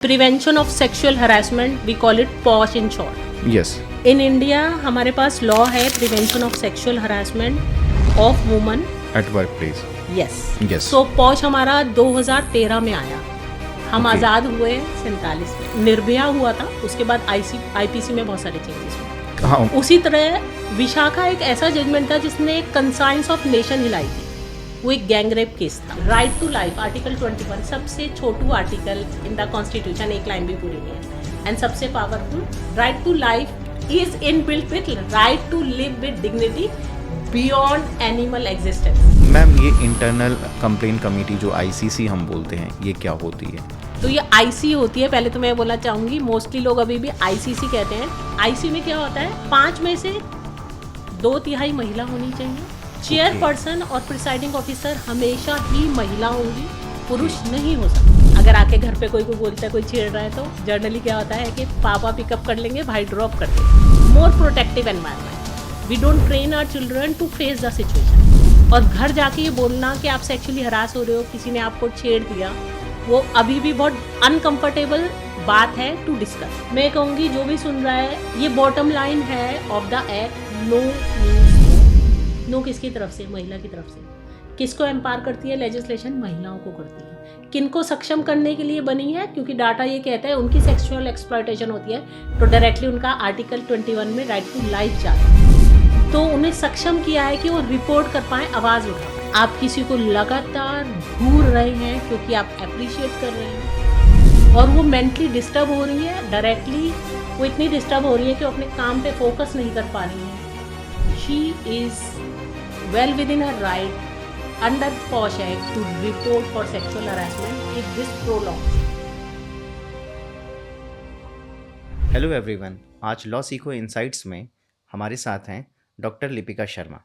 Prevention of sexual harassment, we call it POSH in short. Yes. In India हमारे पास law है prevention of sexual harassment of woman at work place. Yes. Yes. So POSH हमारा 2013 में आया. हम Okay. आज़ाद हुए 47 में. निर्भया हुआ था, उसके बाद आईपीसी में बहुत सारे चेंजेस हुए. हाँ. उसी तरह विशाखा एक ऐसा जजमेंट था जिसने कंसाइंस ऑफ नेशन हिलाई थी. वो एक गैंग रेप केस था. राइट टू लाइफ आर्टिकल 21 सबसे छोटू आर्टिकल इन द कॉन्स्टिट्यूशन, एक लाइन भी पूरी नहीं है, एंड सबसे powerful. Right to life is inbuilt with right to live with dignity beyond animal existence. Ma'am, ये इंटरनल कंप्लेंट कमेटी जो आईसीसी हम बोलते हैं, ये क्या होती है? तो ये आईसी होती है. पहले तो मैं बोलना चाहूँगी, मोस्टली लोग अभी भी आईसीसी कहते हैं. आईसी में क्या होता है, 5 में से 2/3 महिला होनी चाहिए. चेयरपर्सन और प्रिसाइडिंग ऑफिसर हमेशा ही महिला होंगी, पुरुष नहीं हो सकता. अगर आके घर पे कोई बोलता है, कोई छेड़ रहा है, तो जर्नली क्या होता है कि पापा पिकअप कर लेंगे, भाई ड्रॉप कर देंगे. More protective environment. We don't train our children to face the situation. और घर जाके ये बोलना कि आप सेक्सुअली हरास हो रहे हो, किसी ने आपको छेड़ दिया, वो अभी भी बहुत अनकंफर्टेबल बात है टू डिस्कस. मैं कहूँगी जो भी सुन रहा है, ये बॉटम लाइन है of the act. No means no. किसकी तरफ से? महिला की तरफ से. किसको एम्पावर करती है लेजिस्लेशन? महिलाओं को करती है. किनको सक्षम करने के लिए बनी है? क्योंकि डाटा ये कहता है उनकी सेक्सुअल एक्सप्लॉयटेशन होती है, तो डायरेक्टली उनका आर्टिकल 21 में राइट टू लाइफ जाता है. तो उन्हें सक्षम किया है कि वो रिपोर्ट कर पाए, आवाज़ उठा पाए. आप किसी को लगातार घूर रहे हैं क्योंकि आप अप्रिशिएट कर रहे हैं, और वो मेंटली डिस्टर्ब हो रही है. डायरेक्टली वो इतनी डिस्टर्ब हो रही है कि वो अपने काम पे फोकस नहीं कर पा रही है. She is well within her right under POSH Act to report for sexual harassment if this prolongs. Hello everyone, आज लॉ सीखो इनसाइट्स में हमारे साथ हैं doctor Lipika Sharma.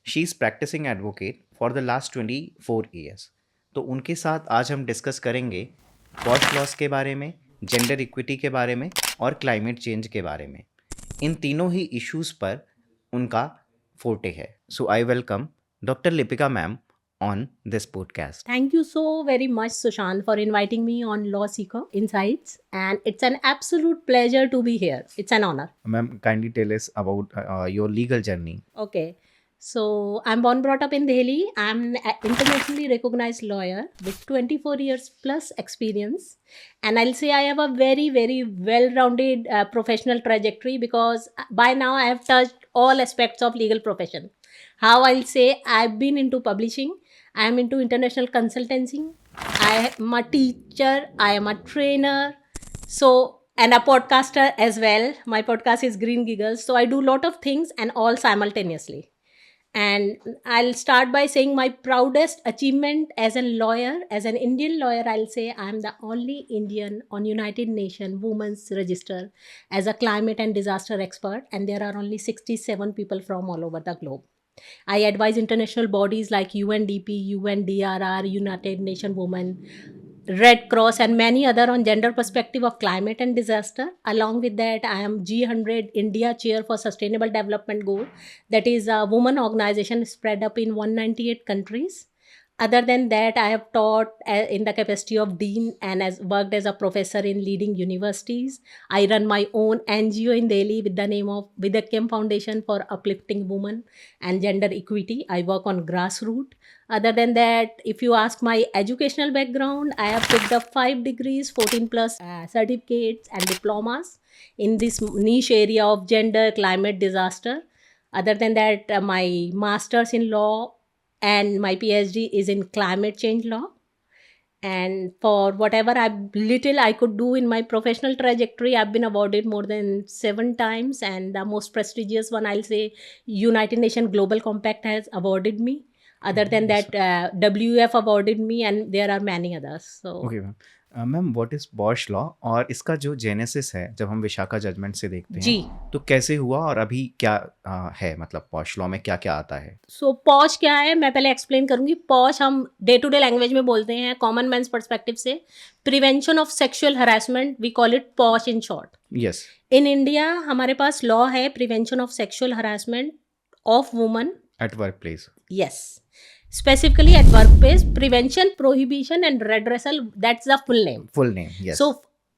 She is practising advocate for the last 24 years. तो उनके साथ आज हम डिस्कस करेंगे पॉश लॉस के बारे में, जेंडर इक्विटी के बारे में और क्लाइमेट चेंज के बारे में. इन तीनों ही इश्यूज़ पर उनका फोर्टे है. So I welcome doctor Lipika ma'am on this podcast. Thank you so very much, Sushant, for inviting me on Law Seeker Insights, and it's an absolute pleasure to be here. It's an honor. Ma'am, kindly tell us about your legal journey. Okay. So, I'm born brought up in Delhi. I'm an internationally recognized lawyer with 24 years plus experience. And I'll say I have a very, very well-rounded professional trajectory, because by now I have touched all aspects of legal profession. How I'll say, I've been into publishing. I am into international consultancy. I am a teacher. I am a trainer. So, and a podcaster as well. My podcast is Green Giggles. So I do a lot of things and all simultaneously. And I'll start by saying my proudest achievement as a lawyer, as an Indian lawyer, I'll say I'm the only Indian on United Nations Women's Register as a climate and disaster expert. And there are only 67 people from all over the globe. I advise international bodies like UNDP, UNDRR, United Nations Women, Red Cross, and many other on gender perspective of climate and disaster. Along with that, I am G100 India Chair for Sustainable Development Goal. That is a woman organization spread up in 198 countries. Other than that, I have taught in the capacity of dean and as worked as a professor in leading universities. I run my own NGO in Delhi with the name of Vidakyam Foundation for Uplifting Women and Gender Equity. I work on grassroots. Other than that, if you ask my educational background, I have picked up 5 degrees, 14 plus certificates and diplomas in this niche area of gender, climate, disaster. Other than that, my master's in law and my PhD is in climate change law. And for whatever little I could do in my professional trajectory, I've been awarded more than 7 times. And the most prestigious one, I'll say, United Nations Global Compact has awarded me. Other than that, WF awarded me, and there are many others. So, Okay, ma'am. Ma'am, what is posh law, और इसका जो genesis है जब हम Vishakha judgement से देखते हैं, जी, तो कैसे हुआ और अभी क्या है, मतलब पॉश लॉ में क्या क्या आता है? सो पॉश क्या है, मैं पहले एक्सप्लेन करूंगी. पॉश हम डे टू डे लैंग्वेज में बोलते हैं, कॉमन मैन्स पर्सपेक्टिव से prevention of sexual harassment, we call it POSH in short. Yes. In India हमारे पास लॉ है prevention of sexual harassment of woman at work place. Yes. Specifically at workplace, prevention, prohibition and redressal, that's the full name. Full name, yes. So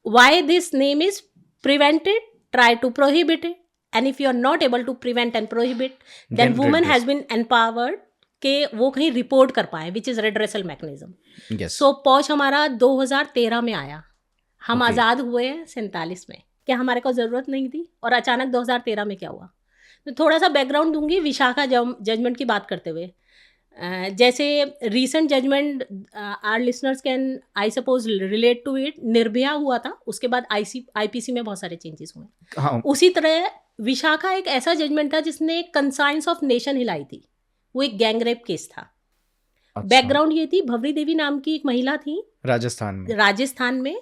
why this name is prevented, try to prohibit it, and if you are not able to prevent and prohibit, then woman has been empowered कि वो कहीं report कर पाए, which is redressal mechanism. Yes. So POSH हमारा 2013 में आया. हम Okay. आज़ाद हुए 47 में. क्या हमारे को ज़रूरत नहीं थी? और अचानक 2013 में क्या हुआ? तो थोड़ा सा बैकग्राउंड दूंगी विशाखा जजमेंट की बात करते हुए. जैसे recent judgement our listeners can I suppose relate to it. Nirbhaya हुआ था, उसके बाद आईपीसी में बहुत सारे चेंजेस हुए. हाँ. उसी तरह विशाखा एक ऐसा जजमेंट था जिसने कंसाइंस ऑफ नेशन हिलाई थी. वो एक गैंगरेप केस था. अच्छा. बैकग्राउंड ये थी, भवरी देवी नाम की एक महिला थी राजस्थान में.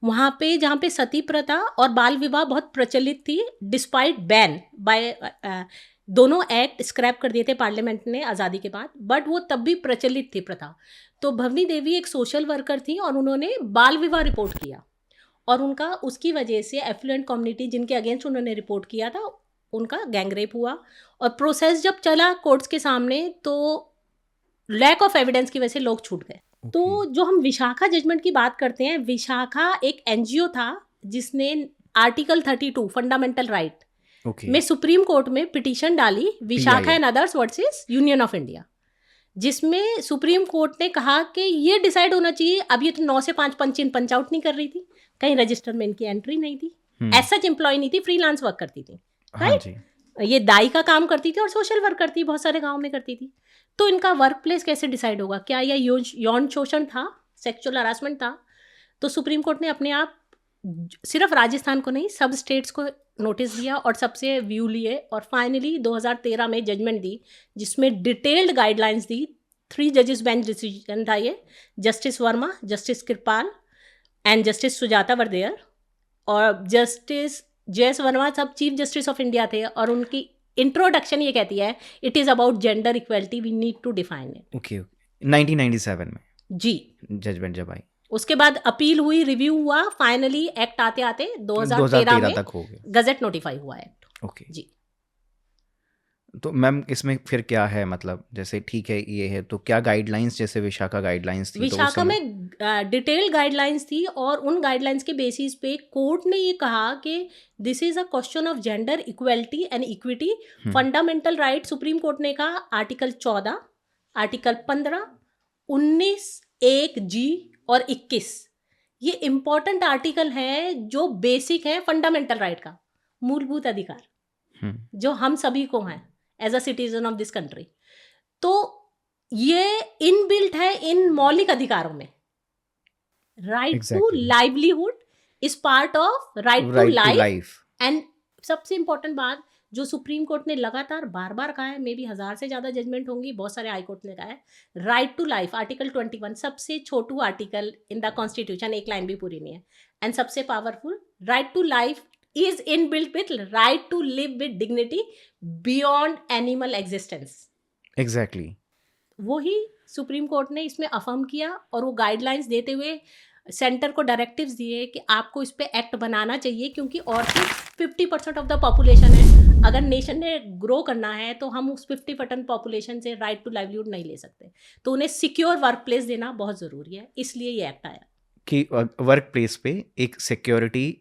वहाँ पे जहाँ पे सती प्रथा और बाल विवाह बहुत प्रचलित थी, डिस्पाइट बैन बाय दोनों एक्ट स्क्रैप कर दिए थे पार्लियामेंट ने आज़ादी के बाद, बट वो तब भी प्रचलित थी प्रथा. तो भवनी देवी एक सोशल वर्कर थी और उन्होंने बाल विवाह रिपोर्ट किया, और उनका उसकी वजह से एफ्लुएंट कम्युनिटी जिनके अगेंस्ट उन्होंने रिपोर्ट किया था उनका गैंगरेप हुआ. और प्रोसेस जब चला कोर्ट्स के सामने तो लैक ऑफ एविडेंस की वजह से लोग छूट गए. तो जो हम विशाखा जजमेंट की बात करते हैं, विशाखा एक एनजीओ था जिसने आर्टिकल 32 फंडामेंटल राइट में सुप्रीम कोर्ट में पिटीशन डाली, Vishakha and others versus union of India, जिसमें सुप्रीम कोर्ट ने कहा कि ये डिसाइड होना चाहिए. अब ये तो 9 से 5 पंच आउट नहीं कर रही थी, कहीं रजिस्टर में इनकी एंट्री नहीं थी, ऐसा एम्प्लॉय नहीं थी, फ्रीलांस वर्क करती थी, राइट. ये दाई का काम करती थी और सोशल वर्क करती, बहुत सारे गाँव में करती थी. तो इनका वर्क प्लेस कैसे डिसाइड होगा? क्या यह यौन शोषण था, सेक्सुअल हरासमेंट था? तो सुप्रीम कोर्ट ने अपने आप सिर्फ राजस्थान को नहीं, सब स्टेट्स को नोटिस दिया और सबसे व्यू लिए, और फाइनली 2013 में जजमेंट दी जिसमें डिटेल्ड गाइडलाइंस दी. 3 जजेस बेंच डिसीजन था ये. Justice Verma, justice Kripal and justice Sujata were there, और जस्टिस JS वर्मा सब चीफ जस्टिस ऑफ इंडिया थे. और उनकी इंट्रोडक्शन ये कहती है, it is about gender equality, we need to define it. Okay. 1997 में जी जजमेंट जब आई. उसके बाद अपील हुई, रिव्यू हुआ, फाइनली एक्ट आते आते 2013 में तक हो गया, गजट नोटिफाई हुआ एक्ट. ओके जी. तो मैम इसमें फिर क्या है, मतलब जैसे ठीक है ये है, तो क्या गाइडलाइंस, जैसे विशाखा गाइडलाइंस थी, विशाखा में डिटेल गाइडलाइंस थी, और उन गाइडलाइंस के बेसिस पे कोर्ट ने ये कहा कि this is a question of gender equality and equity, fundamental right. Supreme court ने कहा आर्टिकल 14, आर्टिकल 15, 19, 1G और 21 ये इंपॉर्टेंट आर्टिकल है जो बेसिक है फंडामेंटल राइट का, मूलभूत अधिकार जो हम सभी को हैं as a citizen of this country. तो ये इनबिल्ट है इन मौलिक अधिकारों में. Right to livelihood is part of right to life. And सबसे इंपॉर्टेंट बात जो सुप्रीम कोर्ट ने लगातार बार बार कहा है, मे बी 1000 से ज्यादा जजमेंट होंगी, बहुत सारे हाई कोर्ट ने कहा है, राइट टू लाइफ. आर्टिकल 21 सबसे छोटू आर्टिकल इन द कॉन्स्टिट्यूशन, एक लाइन भी पूरी नहीं है, एंड सबसे powerful. Right to life is inbuilt with right to live with dignity beyond animal existence. Exactly. वही सुप्रीम कोर्ट ने इसमें अफर्म किया, और वो गाइडलाइंस देते हुए सेंटर को डायरेक्टिव्स दिए कि आपको इस पे एक्ट बनाना चाहिए, क्योंकि और 50% ऑफ द पॉपुलेशन है. अगर नेशन ने ग्रो करना है तो हम उस 50% पॉपुलेशन से राइट टू लाइवलीहुड नहीं ले सकते. तो उन्हें सिक्योर वर्क प्लेस देना बहुत ज़रूरी है, इसलिए ये एक्ट आया कि वर्क प्लेस पे एक सिक्योरिटी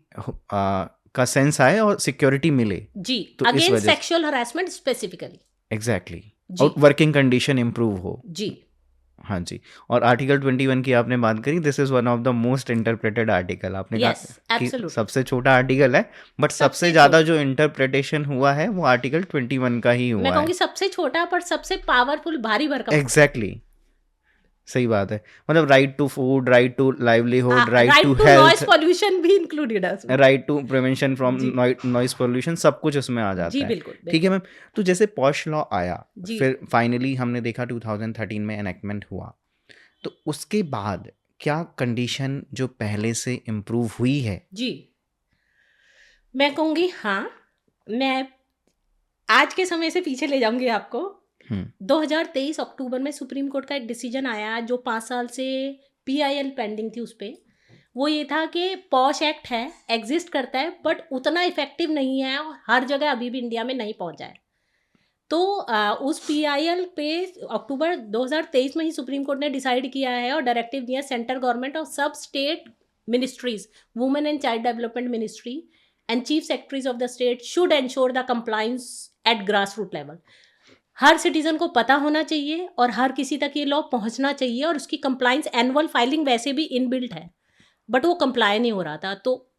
का सेंस आए और सिक्योरिटी मिले जी, तो against sexual harassment specifically. Exactly. और वर्किंग कंडीशन इम्प्रूव हो जी. हाँ जी. और आर्टिकल 21 की आपने बात करी, this is one of the most interpreted article. आपने कहा कि सबसे छोटा आर्टिकल है, बट सबसे ज्यादा जो इंटरप्रिटेशन हुआ है वो आर्टिकल 21 का ही हुआ है. मैं कहूँगी सबसे छोटा पर सबसे पावरफुल, भारी भरकम. एग्जैक्टली, सही बात है. मतलब right to food, right to livelihood, right to health, noise pollution भी इंक्लूडेड है, right to prevention from noise pollution, सब कुछ उसमें आ जाता जी, है. बिल्कुल. ठीक है मैम. तो जैसे पॉश लॉ आया, फिर फाइनली हमने देखा 2013 में एनेक्टमेंट हुआ, तो उसके बाद क्या कंडीशन जो पहले से इम्प्रूव हुई है? जी, मैं कहूँगी हाँ. मैं आज के समय से पीछे ले जाऊंगी आपको. 2023 अक्टूबर में सुप्रीम कोर्ट का एक डिसीजन आया जो 5 साल से PIL पेंडिंग थी उस पर. वो ये था कि पॉश एक्ट है, एग्जिस्ट करता है, बट उतना इफेक्टिव नहीं है, हर जगह अभी भी इंडिया में नहीं पहुंचा है. तो उस PIL पे अक्टूबर 2023 में ही सुप्रीम कोर्ट ने डिसाइड किया है और डायरेक्टिव दिया सेंट्रल गवर्नमेंट और सब state ministries, women and child development ministry and chief secretaries of the state should ensure the compliance at grassroots level. Her citizen को पता होना चाहिए और हर किसी तक ये लॉ पहुंचना चाहिए, और उसकी कंप्लाइंस एनुअल फाइलिंग वैसे भी इनबिल्ट है, बट वो कंप्लाई नहीं हो रहा था, तो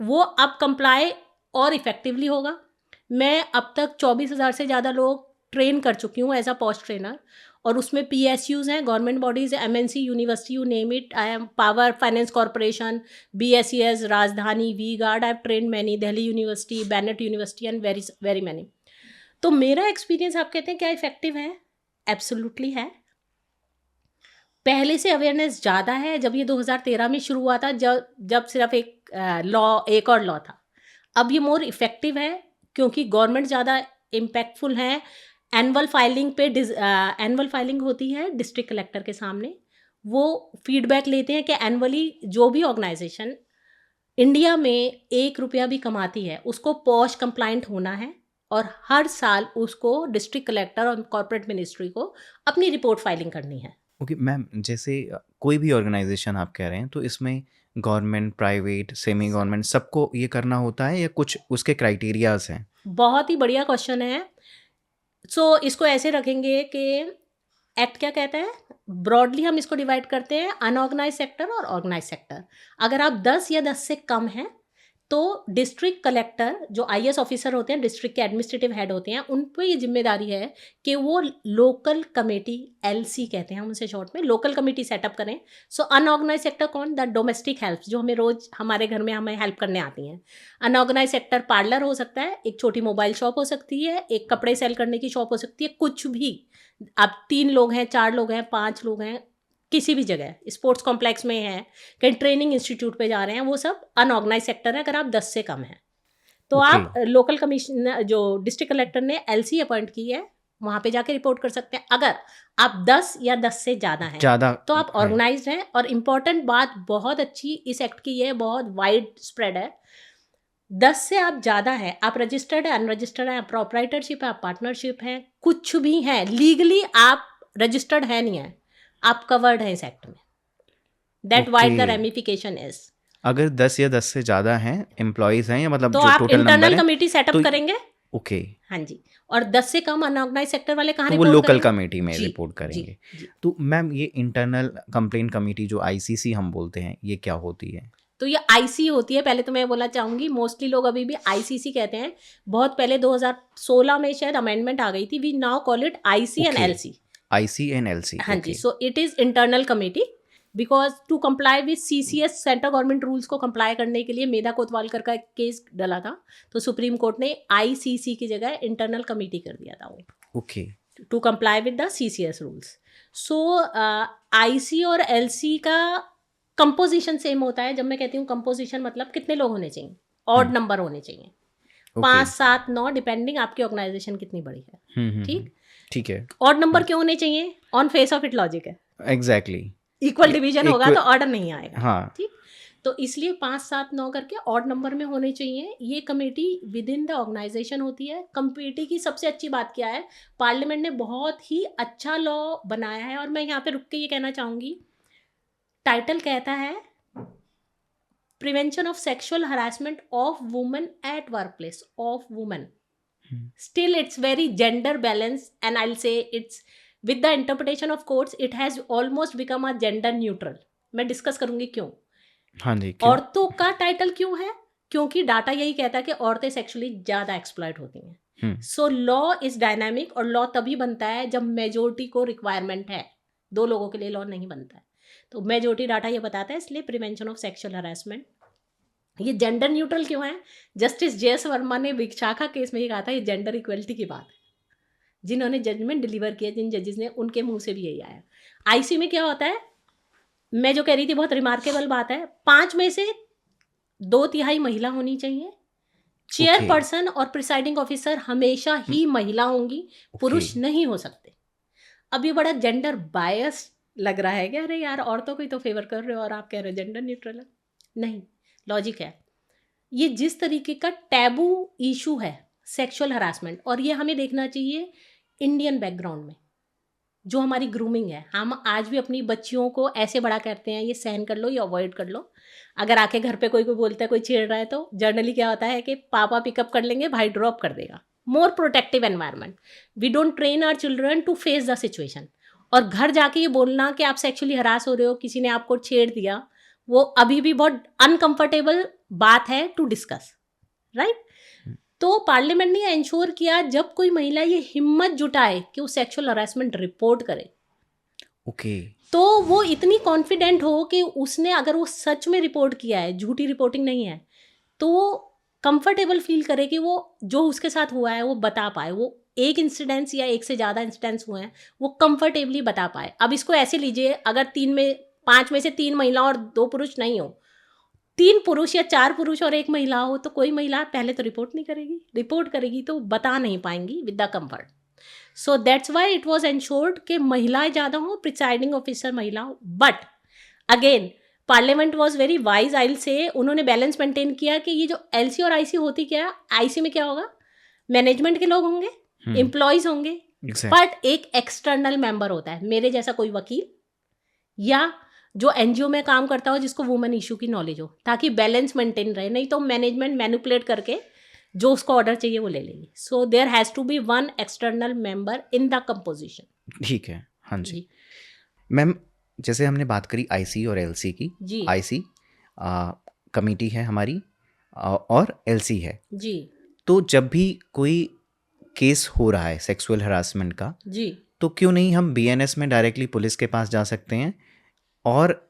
वो अब कंप्लाई और इफेक्टिवली होगा. मैं अब तक 24,000 से ज़्यादा लोग ट्रेन कर चुकी हूँ एज अ पोस्ट ट्रेनर, और उसमें PSUs हैं, government bodies, MNC, university, you name it. I am power finance corporation, BSES, Rajdhani, V guard. I have train many, Delhi university, Bennett university and very very many. तो मेरा experience, आप कहते हैं क्या effective है? एब्सोल्युटली है. पहले से अवेयरनेस ज़्यादा है. जब ये 2013 में शुरू हुआ था, जब सिर्फ एक और लॉ था. अब ये मोर इफेक्टिव है क्योंकि गवर्नमेंट ज़्यादा इम्पैक्टफुल है. एनुअल फाइलिंग होती है डिस्ट्रिक्ट कलेक्टर के सामने. वो फीडबैक लेते हैं कि एनुअली जो भी ऑर्गेनाइजेशन इंडिया में ₹1 भी कमाती है उसको पॉश कंप्लाइंट होना है, और हर साल उसको डिस्ट्रिक्ट कलेक्टर और कॉर्पोरेट मिनिस्ट्री को अपनी रिपोर्ट फाइलिंग करनी है. ओके मैम, जैसे कोई भी ऑर्गेनाइजेशन आप कह रहे हैं, तो इसमें गवर्नमेंट, प्राइवेट, सेमी गवर्नमेंट सबको ये करना होता है या कुछ उसके क्राइटेरियाज हैं? बहुत ही बढ़िया क्वेश्चन है. सो इसको ऐसे रखेंगे कि एक्ट क्या कहता है, ब्रॉडली हम इसको डिवाइड करते हैं अनऑर्गेनाइज सेक्टर और ऑर्गेनाइज सेक्टर. अगर आप 10 या 10 से कम हैं तो डिस्ट्रिक्ट कलेक्टर, जो IAS ऑफिसर होते हैं, डिस्ट्रिक्ट के एडमिनिस्ट्रेटिव हेड होते हैं, उन पर ये जिम्मेदारी है कि वो लोकल कमेटी, LC कहते हैं हम उसे शॉर्ट में, लोकल कमेटी सेटअप करें. सो अनऑर्गेनाइज सेक्टर कौन? द डोमेस्टिक हेल्प, जो हमें रोज हमारे घर में हमें हेल्प करने आती हैं. अनऑर्गेनाइज सेक्टर पार्लर हो सकता है, एक छोटी मोबाइल शॉप हो सकती है, एक कपड़े सेल करने की शॉप हो सकती है, कुछ भी. आप 3 लोग हैं, 4 लोग हैं, 5 लोग हैं, किसी भी जगह, स्पोर्ट्स कॉम्प्लेक्स में है, कहीं ट्रेनिंग इंस्टीट्यूट पे जा रहे हैं, वो सब अनऑर्गेनाइज सेक्टर है अगर आप 10 से कम हैं. तो Okay. आप लोकल कमिश्नर, जो डिस्ट्रिक्ट कलेक्टर ने LC अपॉइंट की है, वहाँ पे जाके रिपोर्ट कर सकते हैं. अगर आप 10 या 10 से ज़्यादा हैं तो आप ऑर्गेनाइज्ड हैं. और इम्पॉर्टेंट बात बहुत अच्छी इस एक्ट की है, बहुत वाइड स्प्रेड है. 10 से आप ज़्यादा हैं, आप रजिस्टर्ड है, अनरजिस्टर्ड है, आप प्रोप्राइटरशिप है, आप पार्टनरशिप है, कुछ भी हैं, लीगली आप रजिस्टर्ड है नहीं है, आप कवर्ड हैं इस एक्ट में. That wide the ramification is. अगर 10 या 10 से ज़्यादा हैं, एम्प्लॉयज़ हैं, या मतलब तो जो आप टोटल नंबर इंटरनल है, कमेटी सेटअप तो करेंगे. ओके, हाँ जी. और 10 से कम अनऑर्गेनाइज सेक्टर वाले कहाँ तो वो रिपोर्ट लोकल करेंगे? कमेटी में जी, रिपोर्ट करेंगे. जी. तो मैम, ये इंटरनल कंप्लेंट कमेटी जो ICC हम बोलते हैं, ये क्या होती है? तो ये IC होती है. पहले तो मैं बोलना चाहूँगी, मोस्टली लोग अभी भी ICC कहते हैं. बहुत पहले 2016 में शायद अमेंडमेंट आ गई थी. We now call it IC and LC. IC and LC. हाँ जी. So it is internal committee, because to comply with CCS, central government rules को कंप्लाई करने के लिए मेधा कोतवालकर का एक केस डला था, तो सुप्रीम कोर्ट ने ICC की जगह इंटरनल कमेटी कर दिया था वो, okay, to comply with the CCS rules. So IC और LC का कंपोजिशन सेम होता है. जब मैं कहती हूँ कंपोजिशन, मतलब कितने लोग होने चाहिए, ऑड नंबर होने चाहिए, 5, 7, 9, डिपेंडिंग आपकी ऑर्गेनाइजेशन कितनी बड़ी है. ठीक है. ऑड नंबर क्यों होने चाहिए? On face of it logic है. एग्जैक्टली. इक्वल डिवीजन होगा तो ऑर्डर नहीं आएगा. हाँ. ठीक. तो इसलिए 5, 7, 9 करके ऑड नंबर में होने चाहिए. ये committee within the organisation होती है. कमेटी की सबसे अच्छी बात क्या है, पार्लियामेंट ने बहुत ही अच्छा लॉ बनाया है. और मैं यहाँ पे रुक के ये कहना चाहूँगी, टाइटल कहता है prevention of sexual harassment of women at work place, of women. Still it's very gender balanced, and I'll say it's, with the interpretation of courts, it has almost become a gender neutral. मैं discuss करूंगी क्यों. हाँ जी. क्यों? औरतों का title क्यों है? क्योंकि डाटा यही कहता है कि औरतें सेक्सुअली ज़्यादा एक्सप्लॉइट होती हैं. सो लॉ इज डायनामिक, और लॉ तभी बनता है जब मेजोरिटी को रिक्वायरमेंट है. 2 लोगों के लिए लॉ नहीं बनता है. तो मेजोरिटी डाटा ये बताता है, इसलिए प्रिवेंशन ऑफ सेक्सुअल हरासमेंट. ये जेंडर न्यूट्रल क्यों है? जस्टिस JS वर्मा ने विशाखा केस में ही कहा था, ये जेंडर इक्वलिटी की बात है. जिन्होंने जजमेंट डिलीवर किया, जिन जजेस ने, उनके मुंह से भी यही आया. IC में क्या होता है, मैं जो कह रही थी बहुत रिमार्केबल बात है, 5 में से 2/3 महिला होनी चाहिए. चेयरपर्सन और प्रिसाइडिंग ऑफिसर हमेशा ही महिला होंगी, पुरुष नहीं हो सकते. अब ये बड़ा जेंडर बायस लग रहा है कि अरे यार औरतों को ही तो फेवर कर रहे हो और आप कह रहे हो जेंडर न्यूट्रल है. नहीं, लॉजिक है. ये जिस तरीके का टैबू इशू है सेक्सुअल हरासमेंट, और ये हमें देखना चाहिए इंडियन बैकग्राउंड में. जो हमारी ग्रूमिंग है, हम आज भी अपनी बच्चियों को ऐसे बड़ा करते हैं, ये सहन कर लो, ये अवॉइड कर लो। अगर आके घर पे कोई बोलता है, कोई छेड़ रहा है, तो जनरली क्या होता है कि पापा पिकअप कर लेंगे, भाई ड्रॉप कर देगा। More protective environment. We don't train our children to face the situation. और घर जाके ये बोलना कि आप सेक्सुअली हरास हो रहे हो, किसी ने आपको छेड़ दिया, वो अभी भी बहुत अनकंफर्टेबल बात है टू डिस्कस, राइट? तो पार्लियामेंट ने इंश्योर किया, जब कोई महिला ये हिम्मत जुटाए कि वो सेक्सुअल हरासमेंट रिपोर्ट करे, ओके। तो वो इतनी कॉन्फिडेंट हो कि उसने, अगर वो सच में रिपोर्ट किया है, झूठी रिपोर्टिंग नहीं है, तो वो कंफर्टेबल फील करे कि वो जो उसके साथ हुआ है वो बता पाए। वो एक इंसिडेंस या एक से ज़्यादा इंसिडेंट्स हुए हैं, वो कंफर्टेबली बता पाए। अब इसको ऐसे लीजिए, अगर 5 में से 3 महिला और 2 पुरुष नहीं हो, 3 पुरुष या 4 पुरुष और 1 महिला हो, तो कोई महिला पहले तो रिपोर्ट नहीं करेगी। रिपोर्ट करेगी तो बता नहीं पाएंगी with the comfort. So that's why it was ensured कि महिलाएं ज़्यादा हो, प्रिसाइडिंग ऑफिसर महिला हो। But again parliament was very wise, I will से, उन्होंने बैलेंस मेंटेन किया कि ये जो एलसी और आईसी होती क्या है, आईसी में क्या होगा, मैनेजमेंट के लोग होंगे, एम्प्लॉयज होंगे, बट एक एक्सटर्नल मेंबर होता है, मेरे जैसा कोई वकील या जो एनजीओ में काम करता हो जिसको वुमेन इशू की नॉलेज हो, ताकि बैलेंस मेंटेन रहे। नहीं तो मैनेजमेंट मैनिपुलेट करके जो उसको ऑर्डर चाहिए वो ले लेगी। So there has to be one external member in the composition. ठीक है, हाँ जी। मैम, जैसे हमने बात करी आईसी और एलसी की, जी आईसी कमेटी है हमारी और एलसी है जी तो जब भी कोई केस हो रहा है सेक्सुअल हरासमेंट का, जी तो क्यों नहीं हम बीएनएस में डायरेक्टली पुलिस के पास जा सकते हैं, और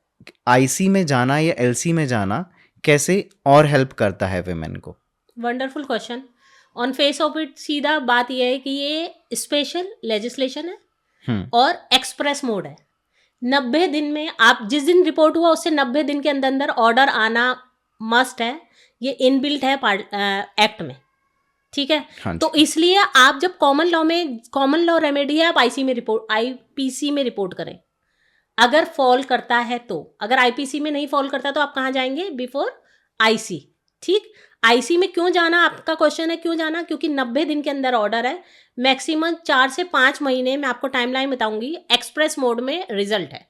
आईसी में जाना या एलसी में जाना कैसे और हेल्प करता है वुमेन को? Wonderful question. On face of it सीधा बात यह है कि ये स्पेशल लेजिस्लेशन है और एक्सप्रेस मोड है। 90 दिन में, आप जिस दिन रिपोर्ट हुआ उससे 90 दिन के अंदर अंदर ऑर्डर आना मस्ट है। ये इनबिल्ट है एक्ट में, ठीक है। हाँ तो इसलिए आप जब कॉमन लॉ रेमेडी है, आप आईपीसी में रिपोर्ट करें अगर फॉल करता है तो। अगर आईपीसी में नहीं फॉल करता तो आप कहाँ जाएंगे, बिफोर आईसी, ठीक। आईसी में क्यों जाना, आपका क्वेश्चन है क्यों जाना, क्योंकि 90 दिन के अंदर ऑर्डर है, मैक्सिमम 4 से 5 महीने में, आपको टाइमलाइन बताऊंगी, एक्सप्रेस मोड में रिजल्ट है।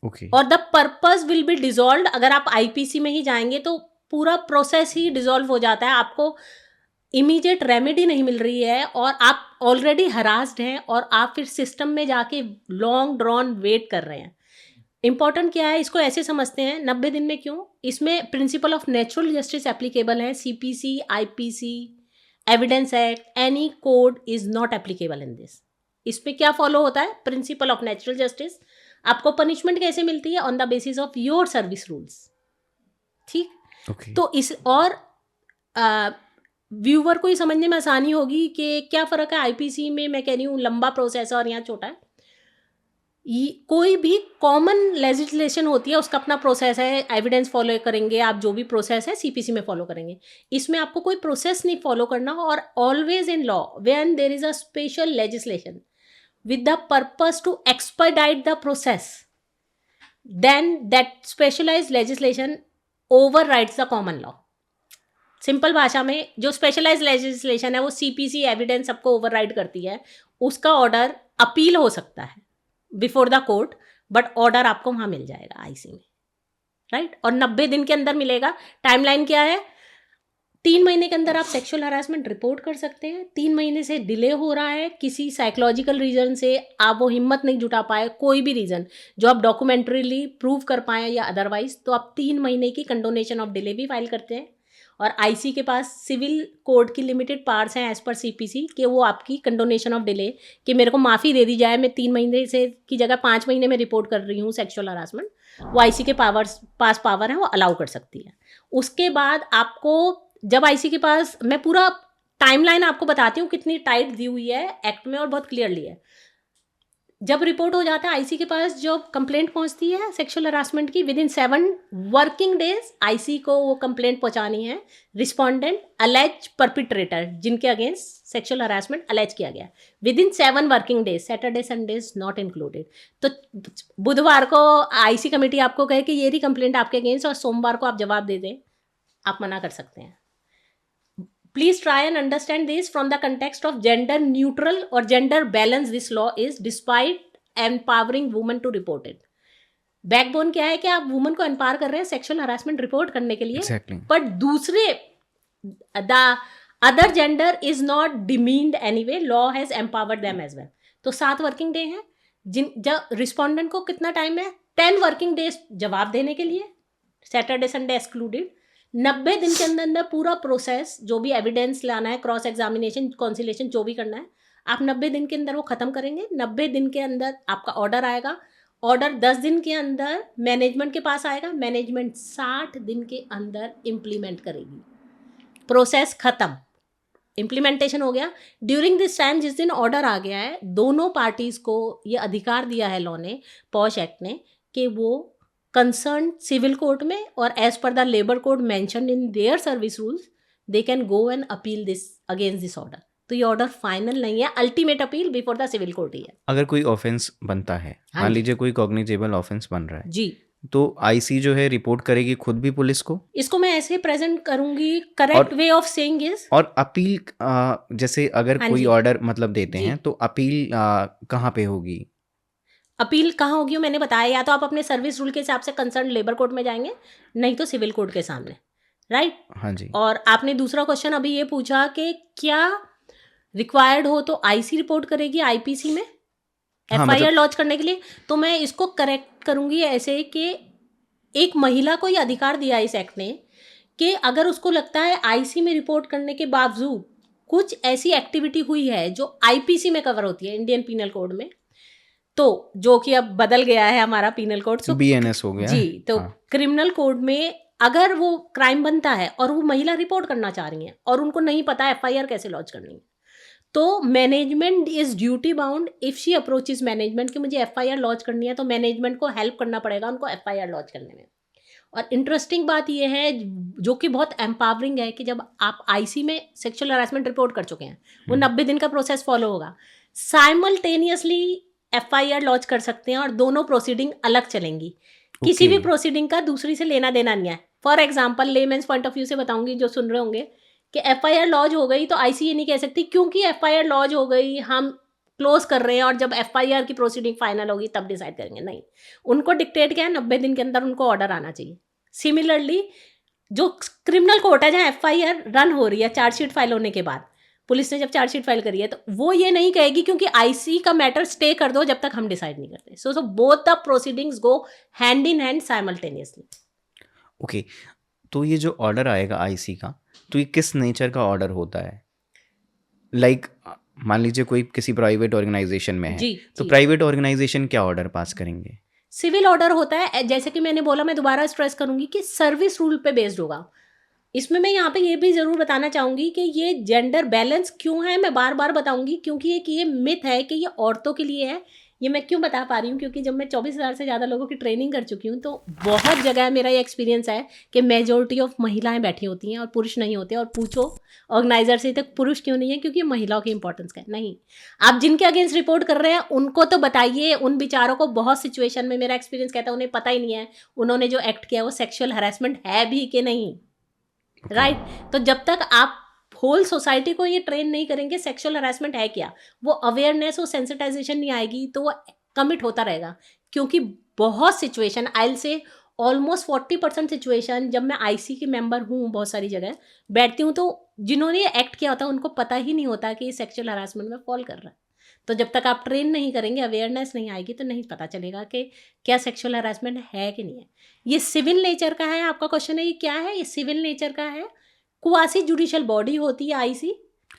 ओके। और the purpose will be dissolve. अगर आप आईपीसी में ही जाएंगे तो पूरा प्रोसेस ही डिसॉल्व हो जाता है, आपको इमीडिएट रेमेडी नहीं मिल रही है और आप ऑलरेडी हरास्ड हैं और आप फिर सिस्टम में जाके लॉन्ग ड्रॉन वेट कर रहे हैं। इंपॉर्टेंट क्या है, इसको ऐसे समझते हैं 90 दिन में क्यों, इसमें principle of natural justice applicable है। CPC, IPC, evidence act, any code is not applicable in this. इस पे क्या फॉलो होता है, प्रिंसिपल ऑफ नेचुरल जस्टिस। आपको पनिशमेंट कैसे मिलती है, on the basis of your service rules, ठीक। तो इस और व्यूवर को ये समझने में आसानी होगी कि क्या फ़र्क है आईपीसी में, मैं कह रही हूँ लंबा प्रोसेस है और यहाँ छोटा है। कोई भी कॉमन लेजिस्लेशन होती है उसका अपना प्रोसेस है, एविडेंस फॉलो करेंगे आप, जो भी प्रोसेस है सीपीसी में फॉलो करेंगे। इसमें आपको कोई प्रोसेस नहीं फॉलो करना। और always in law when there is a special legislation with the purpose to expedite the process, then that specialized legislation overrides the common law. Simple भाषा में जो स्पेशलाइज्ड लेजिस्लेशन है वो सीपीसी एविडेंस सबको override करती है, उसका ऑर्डर अपील हो सकता है before the court, but order आपको वहाँ मिल जाएगा आईसी में, राइट। और 90 दिन के अंदर मिलेगा। टाइमलाइन क्या है, 3 महीने के अंदर आप सेक्सुअल हरासमेंट रिपोर्ट कर सकते हैं। 3 महीने से डिले हो रहा है किसी साइकोलॉजिकल रीजन से, आप वो हिम्मत नहीं जुटा पाए, कोई भी रीजन जो आप डॉक्यूमेंट्रीली प्रूव कर पाए या अदरवाइज, तो आप 3 महीने की कंडोनेशन ऑफ डिले भी फाइल करते हैं। और आईसी के पास सिविल कोड की लिमिटेड पावर्स हैं एज पर सीपीसी कि वो आपकी कंडोनेशन ऑफ डिले, कि मेरे को माफ़ी दे दी जाए, मैं 3 महीने से की जगह 5 महीने में रिपोर्ट कर रही हूँ सेक्सुअल हरासमेंट, वो आईसी के पास पावर है, वो अलाउ कर सकती है। उसके बाद आपको जब आईसी के पास, मैं पूरा टाइमलाइन आपको बताती हूँ कितनी टाइट दी हुई है एक्ट में और बहुत क्लियरली है। जब रिपोर्ट हो जाता है आईसी के पास, जब कंप्लेंट पहुंचती है सेक्सुअल हरासमेंट की, with in 7 working days IC को वो कंप्लेंट पहुंचानी है। रिस्पोंडेंट अलेज परपिट्रेटर जिनके अगेंस्ट सेक्सुअल हरासमेंट अलेज किया गया, with in 7 working days, Saturday Sundays not included. तो बुधवार को आईसी कमेटी आपको कहे कि ये रही कंप्लेंट आपके अगेंस्ट और सोमवार को आप जवाब दे दें, आप मना कर सकते हैं। please try and understand this from the context of gender neutral or gender balance this law is, despite empowering women to report it. Backbone क्या है कि आप वुमन को एम्पावर कर रहे हैं सेक्सुअल हरासमेंट रिपोर्ट करने के लिए, Exactly. बट दूसरे the other gender is not demeaned anyway, law has empowered them as well. तो 7 वर्किंग डे हैं, जब रिस्पोंडेंट को कितना टाइम है, 10 वर्किंग डेज जवाब देने के लिए, सैटरडे संडे एक्सक्लूडेड. 90 दिन के अंदर अंदर पूरा प्रोसेस, जो भी एविडेंस लाना है, क्रॉस एग्जामिनेशन, कॉन्सिलेशन, जो भी करना है, आप 90 दिन के अंदर वो खत्म करेंगे. 90 दिन के अंदर आपका ऑर्डर आएगा. ऑर्डर 10 दिन के अंदर मैनेजमेंट के पास आएगा. मैनेजमेंट 60 दिन के अंदर इम्प्लीमेंट करेगी. प्रोसेस खत्म, इम्प्लीमेंटेशन हो गया. ड्यूरिंग दिस टाइम जिस दिन ऑर्डर आ गया है, दोनों पार्टीज को ये अधिकार दिया है लॉ ने, पॉश एक्ट ने, कि वो कंसर्न सिविल कोर्ट में और as per the labour code mention in their service rules, they can go and appeal this against this order. तो ये ऑर्डर फाइनल नहीं है, ultimate appeal before the civil court ही है. अगर कोई ऑफेंस बनता है, हाँ मान जी. लीजिए कोई कॉग्निजेबल ऑफेंस बन रहा है, जी, तो आईसी जो है रिपोर्ट करेगी खुद भी पुलिस को, इसको मैं ऐसे प्रेजेंट करूंगी. Correct way of saying is, और अपील जैसे अगर हाँ कोई जी. ऑर्डर मतलब देते जी. हैं तो अपील कहाँ पे होगी? अपील कहाँ होगी मैंने बताया, या तो आप अपने सर्विस रूल के हिसाब से कंसर्न लेबर कोर्ट में जाएंगे, नहीं तो सिविल कोर्ट के सामने, राइट. हाँ जी. और आपने दूसरा क्वेश्चन अभी ये पूछा कि क्या रिक्वायर्ड हो तो आईसी रिपोर्ट करेगी आईपीसी में हाँ, एफआईआर मतलब लॉन्च करने के लिए. तो मैं इसको करेक्ट करूंगी ऐसे कि एक महिला को ये अधिकार दिया इस एक्ट ने कि अगर उसको लगता है आईसी में रिपोर्ट करने के बावजूद कुछ ऐसी एक्टिविटी हुई है जो आईपीसी में कवर होती है, इंडियन पीनल कोड में, तो जो कि अब बदल गया है हमारा पीनल कोड, सो बीएनएस हो गया. जी. तो हाँ. क्रिमिनल कोड में अगर वो क्राइम बनता है और वो महिला रिपोर्ट करना चाह रही हैं और उनको नहीं पता एफआईआर कैसे लॉन्च करनी है, तो management is duty bound if she approaches management कि मुझे एफआईआर लॉन्च करनी है, तो मैनेजमेंट को हेल्प करना पड़ेगा उनको एफआईआर लॉन्च करने में. और इंटरेस्टिंग बात यह है, जो कि बहुत एम्पावरिंग है, कि जब आप आईसी में सेक्सुअल हरासमेंट रिपोर्ट कर चुके हैं, वो 90 दिन का प्रोसेस फॉलो होगा, साइमल्टेनियसली एफआईआर लॉन्च कर सकते हैं और दोनों प्रोसीडिंग अलग चलेंगी. किसी भी प्रोसीडिंग का दूसरी से लेना देना नहीं है. For example, layman's point of view से बताऊंगी जो सुन रहे होंगे, कि एफआईआर लॉन्च हो गई तो आईसी ये नहीं कह सकती क्योंकि एफआईआर लॉन्च हो गई हम क्लोज कर रहे हैं और जब एफआईआर की प्रोसीडिंग फाइनल होगी तब डिसाइड करेंगे. नहीं, उनको डिक्टेट क्या है, 90 दिन के अंदर उनको ऑर्डर आना चाहिए. सिमिलरली जो क्रिमिनल कोर्ट है जहाँ एफआईआर रन हो रही है, चार्जशीट फाइल होने के बाद पुलिस ने जब चार्जशीट फाइल करी है, तो वो ये नहीं कहेगी क्योंकि आईसी का मैटर स्टे कर दो जब तक हम डिसाइड नहीं करते. So both the proceedings go hand in hand simultaneously. Okay. तो ये जो ऑर्डर आएगा आईसी का, तो ये किस नेचर का ऑर्डर होता है? लाइक मान लीजिए कोई किसी प्राइवेट ऑर्गेनाइजेशन में है, जी, तो जी. प्राइवेट ऑर्गेनाइजेशन क्या ऑर्डर पास करेंगे? सिविल ऑर्डर होता है, जैसे कि मैंने बोला, मैं दोबारा स्ट्रेस करूंगी कि सर्विस रूल पे बेस्ड होगा. इसमें मैं यहाँ पे ये भी ज़रूर बताना चाहूँगी कि ये जेंडर बैलेंस क्यों है, मैं बार बार बताऊँगी, क्योंकि एक ये मिथ है कि ये औरतों के लिए है. ये मैं क्यों बता पा रही हूँ, क्योंकि जब मैं 24,000 से ज़्यादा लोगों की ट्रेनिंग कर चुकी हूँ, तो बहुत जगह मेरा ये एक्सपीरियंस है कि मेजोरिटी ऑफ महिलाएं बैठी होती हैं और पुरुष नहीं होते. और पूछो ऑर्गेनाइजर से तक पुरुष क्यों नहीं है, क्योंकि महिलाओं की इंपॉर्टेंस का है. नहीं, आप जिनके अगेंस्ट रिपोर्ट कर रहे हैं उनको तो बताइए. उन बेचारों को बहुत सिचुएशन में मेरा एक्सपीरियंस कहता है उन्हें पता ही नहीं है उन्होंने जो एक्ट किया वो सेक्शुअल हरासमेंट है भी कि नहीं, राइट. तो जब तक आप होल सोसाइटी को ये ट्रेन नहीं करेंगे सेक्सुअल हरासमेंट है क्या, वो अवेयरनेस और सेंसिटाइजेशन नहीं आएगी, तो वो कमिट होता रहेगा. क्योंकि बहुत सिचुएशन, आई विल से ऑलमोस्ट 40% सिचुएशन, जब मैं आईसी की मेंबर हूँ बहुत सारी जगह बैठती हूँ, तो जिन्होंने ये एक्ट किया होता है उनको पता ही नहीं होता कि ये सेक्सुअल हरासमेंट में फॉल कर रहा है. तो जब तक आप ट्रेन नहीं करेंगे, अवेयरनेस नहीं आएगी, तो नहीं पता चलेगा कि क्या सेक्सुअल हरासमेंट है कि नहीं है. ये सिविल नेचर का है. आपका क्वेश्चन है ये क्या है, ये सिविल नेचर का है. क्वासी जुडिशियल बॉडी होती है आईसी.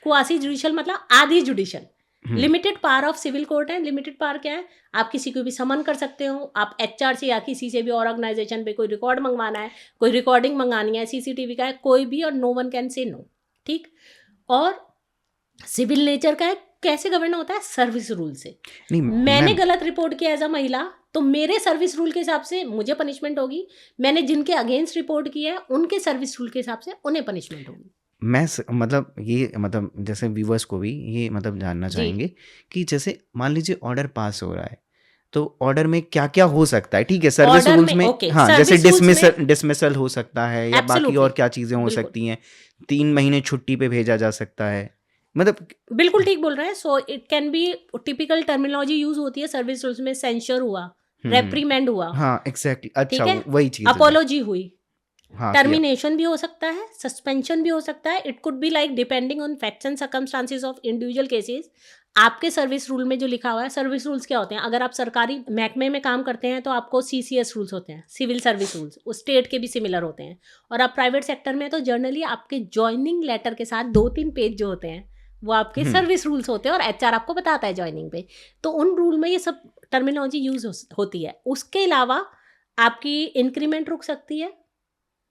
क्वासी जुडिशियल मतलब आधी judicial. Limited power of civil court है. लिमिटेड पावर क्या है, आप किसी को भी समन कर सकते हो. आप एचआर से या किसी से भी और ऑर्गेनाइजेशन पे कोई रिकॉर्ड मंगवाना है, कोई रिकॉर्डिंग मंगानी है, सीसीटीवी का है, कोई भी, और no one can say no. ठीक. और सिविल नेचर का है. कैसे गवर्न होता है, सर्विस रूल से. मैंने गलत रिपोर्ट किया एज अ महिला, तो मेरे सर्विस रूल के हिसाब से मुझे पनिशमेंट होगी. मैंने जिनके अगेंस्ट रिपोर्ट किया है उनके सर्विस रूल के हिसाब से उन्हें पनिशमेंट होगी. मैं मतलब ये मतलब जैसे व्यूवर्स को भी ये मतलब जानना चाहेंगे कि जैसे मान लीजिए ऑर्डर पास हो रहा है, तो ऑर्डर में क्या क्या हो सकता है? ठीक है, सर्विस ऑर्डर रूल्स में में ओके, हाँ, जैसे सर्विस रूल्स में डिसमिसल हो सकता है या बाकी एब्सोल्युटली, और क्या चीज़ें हो बिल्कुल सकती हैं, 3 महीने छुट्टी पे भेजा जा सकता है, मतलब बिल्कुल ठीक बोल रहे हैं। So it can be, typical terminology use होती है सर्विस रूल्स में, सेंश्योर हुआ, हुँ, रेप्रीमेंड हुआ, हाँ, एग्ज़ैक्टली, अच्छा ठीक है, वही चीज़ है जो अपोलॉजी हुई, हाँ, किया। टर्मिनेशन भी हो सकता है, सस्पेंशन भी हो सकता है। It could be like depending on facts and circumstances of individual cases. आपके सर्विस रूल में जो लिखा हुआ है, सर्विस रूल्स क्या होते हैं? अगर आप सरकारी महकमे में काम करते हैं तो आपको सीसीएस रूल्स होते हैं, सिविल सर्विस रूल्स, उस स्टेट के भी सिमिलर होते हैं। और आप प्राइवेट सेक्टर में तो जनरली आपके ज्वाइनिंग लेटर के साथ 2-3 पेज जो होते हैं वो आपके हुँ, सर्विस रूल्स होते हैं, और एचआर आपको बताता है ज्वाइनिंग पे। तो उन रूल में ये सब टर्मिनोलॉजी यूज होती है। उसके अलावा आपकी इंक्रीमेंट रुक सकती है,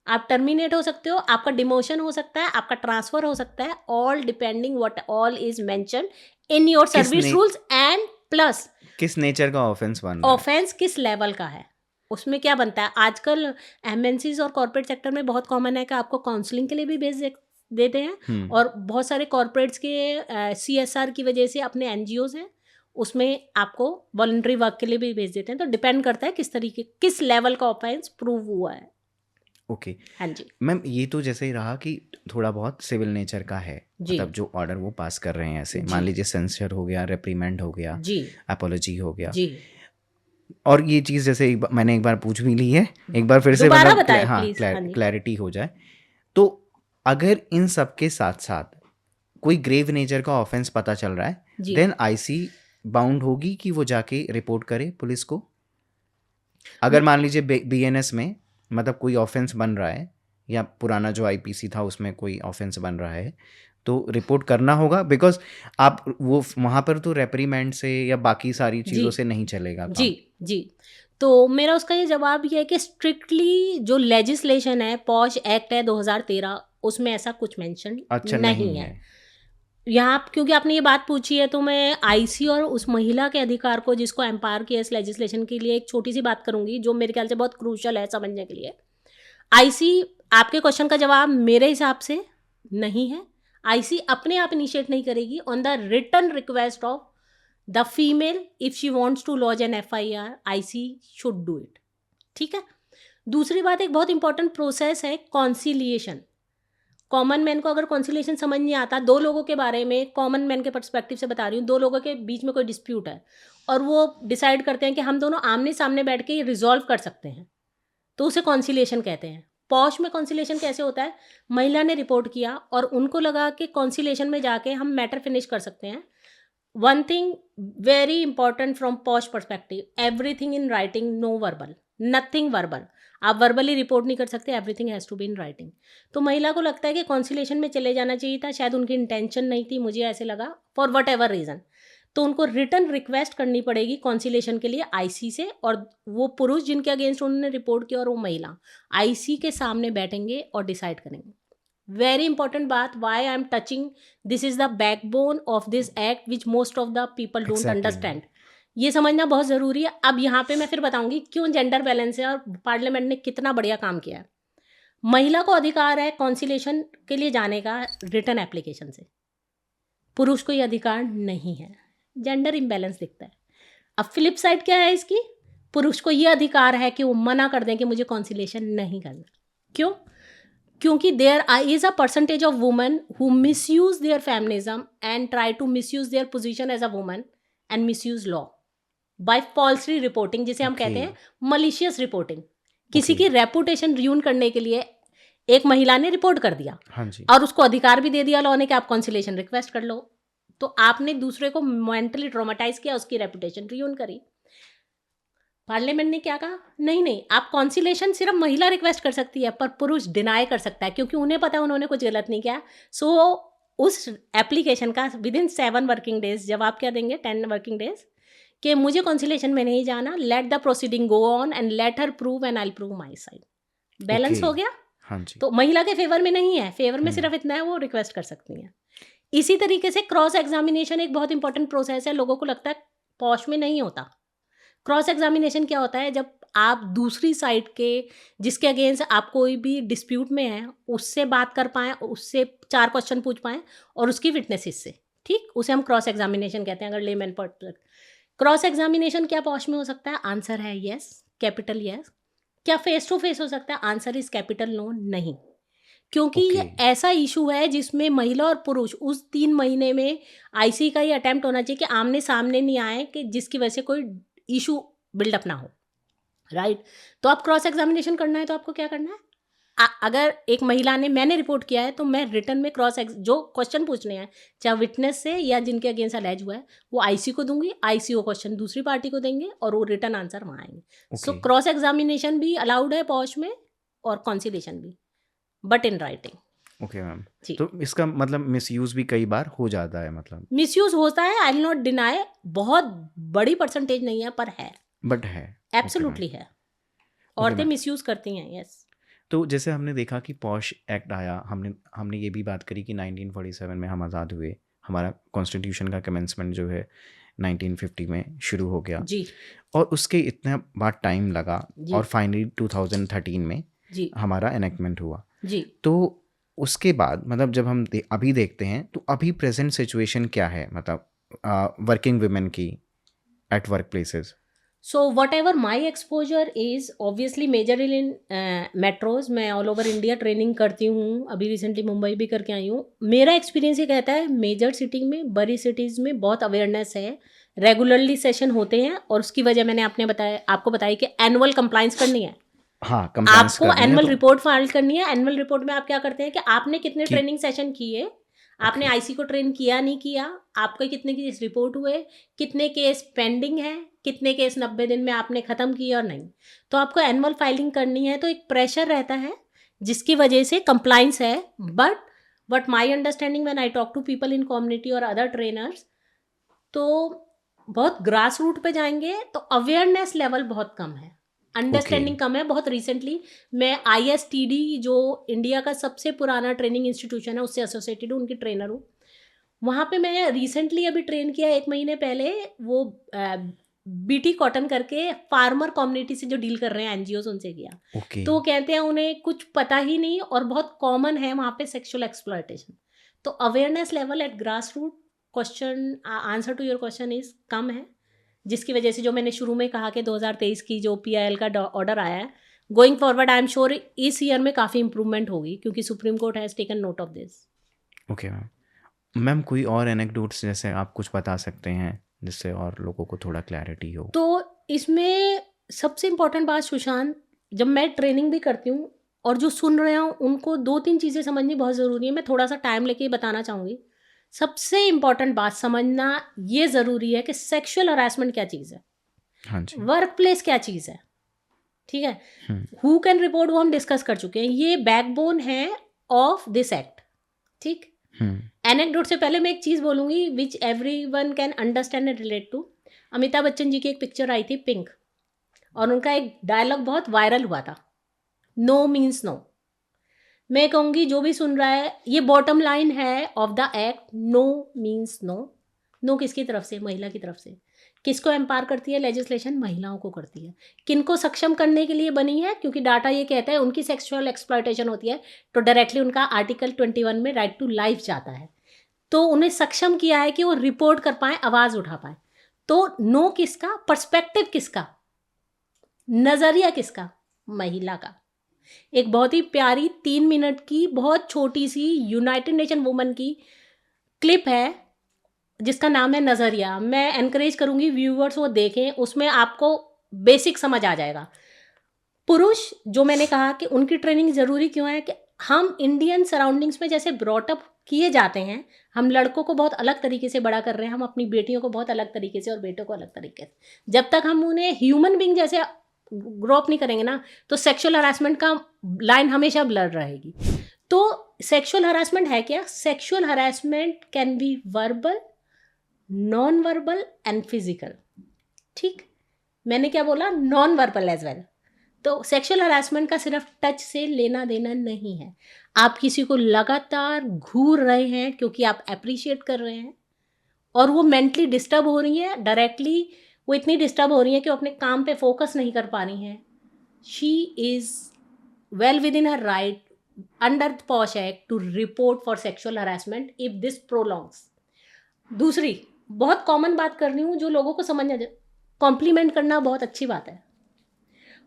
आप टर्मिनेट हो सकते हो, आपका डिमोशन हो सकता है, आपका ट्रांसफर हो सकता है, all depending what all is mention in your service किसने रूल्स। एंड प्लस किस नेचर का ऑफेंस बन रहा है? ऑफेंस किस लेवल का है, उसमें क्या बनता है। आजकल एमएनसीज और कॉर्पोरेट सेक्टर में बहुत कॉमन है कि आपको काउंसलिंग के लिए भी भेज देते हैं। हुँ, और बहुत सारे कॉर्पोरेट्स के सीएसआर की वजह से अपने एनजीओज हैं, उसमें आपको वॉलंटरी वर्क के लिए भी भेज देते हैं। तो डिपेंड करता है किस तरीके, किस लेवल का ऑफेंस प्रूव हुआ है। ओके। हाँ जी, मैम ये तो जैसे ही रहा कि थोड़ा बहुत सिविल नेचर का है, जी, मतलब जो ऑर्डर वो पास कर रहे हैं ऐसे, जी, मान लीजिए सेंसर हो गया, रिप्रीमेंड हो गया, जी, अपॉलॉजी हो गया, जी। और ये चीज़ जैसे मैंने एक बार पूछ भी ली है, एक बार फिर से दोबारा मतलब बताएं हाँ, प्लीज। हाँ जी, क्लैरिटी हो जाए। तो अगर इन सब के साथ साथ कोई ग्रेव नेचर का ऑफेंस पता चल रहा है, जी। देन आईसी बाउंड होगी कि वो जाके रिपोर्ट करे पुलिस को। अगर मान लीजिए बीएनएस में मतलब कोई ऑफेंस बन रहा है, या पुराना जो आईपीसी था उसमें कोई ऑफेंस बन रहा है, तो रिपोर्ट करना होगा, बिकॉज आप वो वहाँ पर तो रेप्रीमेंड से या बाकी सारी जी, चीज़ों से नहीं चलेगा जी, काम। जी। तो मेरा उसका ये जवाब ये है कि स्ट्रिक्टली जो लेजिस्लेशन है, पॉश एक्ट है 2013, उसमें ऐसा कुछ मेंशन अच्छा, नहीं नहीं है। है। यहाँ क्योंकि आपने ये बात पूछी है, तो मैं आईसी और उस महिला के अधिकार को जिसको एम्पावर किया इस लेजिस्लेशन के लिए एक छोटी सी बात करूंगी, जो मेरे ख्याल से बहुत क्रूशियल है समझने के लिए। आईसी, आपके क्वेश्चन का जवाब मेरे हिसाब से नहीं है। आईसी अपने आप इनिशिएट नहीं करेगी on the written request of the female. If she wants to lodge an FIR, IC should do it. ठीक है। दूसरी बात, एक बहुत इंपॉर्टेंट प्रोसेस है कॉन्सिलिएशन। कॉमन मैन को अगर कॉन्सिलिएशन समझ नहीं आता, दो लोगों के बारे में कॉमन मैन के पर्सपेक्टिव से बता रही हूँ, दो लोगों के बीच में कोई डिस्प्यूट है और वो डिसाइड करते हैं कि हम दोनों आमने सामने बैठ के ये रिजॉल्व कर सकते हैं, तो उसे कॉन्सिलिएशन कहते हैं। पॉश में कॉन्सिलिएशन कैसे होता है? महिला ने रिपोर्ट किया और उनको लगा कि कॉन्सिलिएशन में जाके हम मैटर फिनिश कर सकते हैं। One thing very important from POSH perspective, everything in writing, no verbal, nothing verbal. आप वर्बली रिपोर्ट नहीं कर सकते, everything has to be in writing. तो महिला को लगता है कि कॉन्सिलेशन में चले जाना चाहिए था, शायद उनकी इंटेंशन नहीं थी, मुझे ऐसे लगा, फॉर वट एवर रीज़न। तो उनको रिटर्न रिक्वेस्ट करनी पड़ेगी कॉन्सिलेशन के लिए आईसी से, और वो पुरुष जिनके अगेंस्ट उन्होंने रिपोर्ट किया और वो महिला आईसी के सामने बैठेंगे और डिसाइड करेंगे। वेरी इंपॉर्टेंट बात, why I am touching, this is the backbone of this act which most of the people don't exactly. Understand. ये समझना बहुत ज़रूरी है। अब यहाँ पे मैं फिर बताऊंगी क्यों जेंडर बैलेंस है और पार्लियामेंट ने कितना बढ़िया काम किया है। महिला को अधिकार है कॉन्सिलेशन के लिए जाने का रिटर्न एप्लीकेशन से, पुरुष को ये अधिकार नहीं है। जेंडर इम्बैलेंस दिखता है। अब फ्लिप साइड क्या है इसकी? पुरुष को ये अधिकार है कि वो मना कर दें कि मुझे कॉन्सिलेशन नहीं करना। क्यों? क्योंकि there is a percentage of women who misuse their feminism and try to misuse their position as a woman and misuse law by falsely reporting, जिसे हम कहते ओके। हैं मलिशियस रिपोर्टिंग। किसी ओके। की रेपुटेशन रियून करने के लिए एक महिला ने रिपोर्ट कर दिया हाँ जी। और उसको अधिकार भी दे दिया लॉ ने कि आप कॉन्सिलेशन रिक्वेस्ट कर लो, तो आपने दूसरे को मेंटली ट्रॉमेटाइज किया, उसकी रेपुटेशन रियून करी। पार्लियामेंट ने क्या कहा? नहीं नहीं, आप कॉन्सिलेशन सिर्फ महिला रिक्वेस्ट कर सकती है, पर पुरुष डिनाई कर सकता है, क्योंकि उन्हें पता है उन्होंने कुछ गलत नहीं किया। सो उस एप्लीकेशन का विद इन 7 वर्किंग डेज जवाब क्या देंगे, 10 वर्किंग डेज, कि मुझे कॉन्सिलेशन में नहीं जाना, let the proceeding go on and let her prove and I prove my side. Okay. Balance हो गया। हाँ जी। तो महिला के फेवर में नहीं है, फेवर में हम्म। सिर्फ इतना है वो रिक्वेस्ट कर सकती हैं। इसी तरीके से क्रॉस एग्जामिनेशन एक बहुत इंपॉर्टेंट प्रोसेस है, लोगों को लगता है पॉश में नहीं होता। क्रॉस एग्जामिनेशन क्या होता है? जब आप दूसरी साइड के, जिसके अगेंस्ट आप कोई भी डिस्प्यूट में है, उससे बात कर पाएँ, उससे 4 क्वेश्चन पूछ पाएँ और उसकी विटनेसेस से, ठीक, उसे हम क्रॉस एग्जामिनेशन कहते हैं अगर लेमैन पर। क्रॉस एग्जामिनेशन क्या पॉश में हो सकता है? आंसर है यस, कैपिटल यस। क्या फेस टू फेस हो सकता है? आंसर इज कैपिटल नो, नहीं। क्योंकि ओके, ये ऐसा इशू है जिसमें महिला और पुरुष उस 3 महीने में आईसी का ये अटेम्प्ट होना चाहिए कि आमने सामने नहीं आए, कि जिसकी वजह से कोई इशू बिल्डअप ना हो, राइट? तो आप क्रॉस एग्जामिनेशन करना है तो आपको क्या करना है? अगर एक महिला ने, मैंने रिपोर्ट किया है, तो मैं रिटर्न में जो क्वेश्चन पूछने हैं, चाहे विटनेस से या जिनके अगेंस्ट अलेज हुआ है, वो आईसी को दूंगी, आईसी वो क्वेश्चन दूसरी पार्टी को देंगे और वो रिटर्न आंसर वहाँ आएंगे। सो ओके, क्रॉस एग्जामिनेशन भी अलाउड है पॉश में और कॉन्सिलेशन भी, but in writing. Okay ma'am. जी, तो इसका मतलब मिसयूज़ भी कई बार हो जाता है मतलब, मिसयूज होता है, आई विल नॉट डिनाई, बहुत बड़ी परसेंटेज नहीं है पर है, बट है। ओके मैम, एब्सोल्युटली है। ओके औरतें मैम। मिसयूज करती हैं, यस। तो जैसे हमने देखा कि पॉश एक्ट आया, हमने हमने ये भी बात करी कि 1947 में हम आज़ाद हुए, हमारा कॉन्स्टिट्यूशन का कमेंसमेंट जो है 1950 में शुरू हो गया, जी और उसके इतना बाद टाइम लगा, जी और फाइनली 2013 में जी हमारा एनेक्टमेंट हुआ। जी। तो उसके बाद मतलब जब हम अभी देखते हैं तो अभी प्रेजेंट सिचुएशन क्या है, मतलब वर्किंग वुमेन की at work places? So whatever my exposure is obviously major in metros, मैं ऑल ओवर इंडिया ट्रेनिंग करती हूँ, अभी रिसेंटली मुंबई भी करके आई हूँ। मेरा एक्सपीरियंस ये कहता है मेजर सिटी में, बड़ी सिटीज़ में बहुत अवेयरनेस है, रेगुलरली सेशन होते हैं, और उसकी वजह मैंने आपको बताया कि एनुअल कंप्लाइंस करनी है, हाँ, कंप्लायंस आपको करनी है एनुअल तो। रिपोर्ट फाइल करनी है। एनुअल रिपोर्ट में आप क्या करते हैं कि आपने कितने कि ट्रेनिंग सेशन किए, आपने ओके, आईसी को ट्रेन किया नहीं किया, आपके कितने केस रिपोर्ट हुए, कितने केस पेंडिंग है, कितने केस 90 दिन में आपने ख़त्म किए और नहीं। तो आपको एनुअल फाइलिंग करनी है, तो एक प्रेशर रहता है जिसकी वजह से कंप्लाइंस है। But my understanding when I talk to people in community और अदर ट्रेनर्स, तो बहुत ग्रास रूट पे जाएंगे तो अवेयरनेस लेवल बहुत कम है, ओके, अंडरस्टैंडिंग कम है। बहुत रिसेंटली मैं ISTD, जो इंडिया का सबसे पुराना ट्रेनिंग इंस्टीट्यूशन है, उससे एसोसिएटेड हूँ, उनकी ट्रेनर हूँ। वहाँ पे मैं रिसेंटली अभी ट्रेन किया 1 महीने पहले, वो BT कॉटन करके फार्मर कम्युनिटी से जो डील कर रहे हैं एनजीओज, उनसे किया। ओके, तो वो कहते हैं उन्हें कुछ पता ही नहीं और बहुत कॉमन है वहाँ पे सेक्सुअल एक्सप्लॉयटेशन। तो awareness level at grass root, question answer to your question is कम है, जिसकी वजह से जो मैंने शुरू में कहा कि 2023 की जो PIL का ऑर्डर आया है, going forward I am sure इस ईयर में काफ़ी इंप्रूवमेंट होगी, क्योंकि supreme court has taken note of this. Okay ma'am. Ma'am कोई और एनेक्डोट्स जैसे आप कुछ बता सकते हैं जिससे और लोगों को थोड़ा क्लैरिटी हो? तो इसमें सबसे इम्पॉर्टेंट बात सुशांत, जब मैं ट्रेनिंग भी करती हूँ और जो सुन रहे हो उनको 2-3 चीज़ें समझनी बहुत ज़रूरी है। मैं थोड़ा सा टाइम लेके बताना चाहूँगी। सबसे इम्पॉर्टेंट बात समझना ये ज़रूरी है कि सेक्सुअल हरासमेंट क्या चीज़ है, हाँ जी। वर्क प्लेस क्या चीज़ है, ठीक है? हुँ, हु कैन रिपोर्ट वो हम डिस्कस कर चुके हैं, ये बैकबोन है ऑफ दिस एक्ट, ठीक? हुँ, एनेक्डोट से पहले मैं एक चीज़ बोलूँगी which everyone can understand and relate to. Amitabh Bachchan ji की एक पिक्चर आई थी पिंक, और उनका एक डायलॉग बहुत वायरल हुआ था, नो मीन्स नो। मैं कहूँगी जो भी सुन रहा है, ये बॉटम लाइन है of the act, no means no. No किसकी तरफ से? महिला की तरफ से। किसको एम्पावर करती है लेजिस्लेशन? महिलाओं को करती है। किनको सक्षम करने के लिए बनी है? क्योंकि डाटा ये कहता है उनकी सेक्सुअल एक्सप्लॉयटेशन होती है, तो डायरेक्टली उनका आर्टिकल 21 में राइट टू लाइफ जाता है। तो उन्हें सक्षम किया है कि वो रिपोर्ट कर पाएँ, आवाज़ उठा पाएँ। तो नो किसका? पर्सपेक्टिव किसका? नज़रिया किसका? महिला का। एक बहुत ही प्यारी 3 मिनट की बहुत छोटी सी यूनाइटेड नेशन वुमन की क्लिप है जिसका नाम है नज़रिया। मैं एनकरेज करूँगी व्यूअर्स वो देखें, उसमें आपको बेसिक समझ आ जाएगा। पुरुष, जो मैंने कहा कि उनकी ट्रेनिंग ज़रूरी क्यों है, कि हम इंडियन सराउंडिंग्स में जैसे ब्रॉटअप किए जाते हैं, हम लड़कों को बहुत अलग तरीके से बड़ा कर रहे हैं, हम अपनी बेटियों को बहुत अलग तरीके से और बेटों को अलग तरीके से। जब तक हम उन्हें ह्यूमन बींग जैसे ग्रो अप नहीं करेंगे ना, तो सेक्सुअल हरासमेंट का लाइन हमेशा ब्लर रहेगी। तो सेक्सुअल हरासमेंट है क्या? Sexual harassment can be verbal, non verbal and physical, ठीक? मैंने क्या बोला? Non verbal as well. तो सेक्सुअल हरासमेंट का सिर्फ टच से लेना देना नहीं है। आप किसी को लगातार घूर रहे हैं क्योंकि आप अप्रिशिएट कर रहे हैं, और वो मेंटली डिस्टर्ब हो रही है, डायरेक्टली वो इतनी डिस्टर्ब हो रही है कि वो अपने काम पे फोकस नहीं कर पा रही हैं। She is well within her right under POSH act to report for sexual harassment if this prolongs. दूसरी, बहुत कॉमन बात कर रही हूँ जो लोगों को समझ आ जाए। कॉम्प्लीमेंट करना बहुत अच्छी बात है,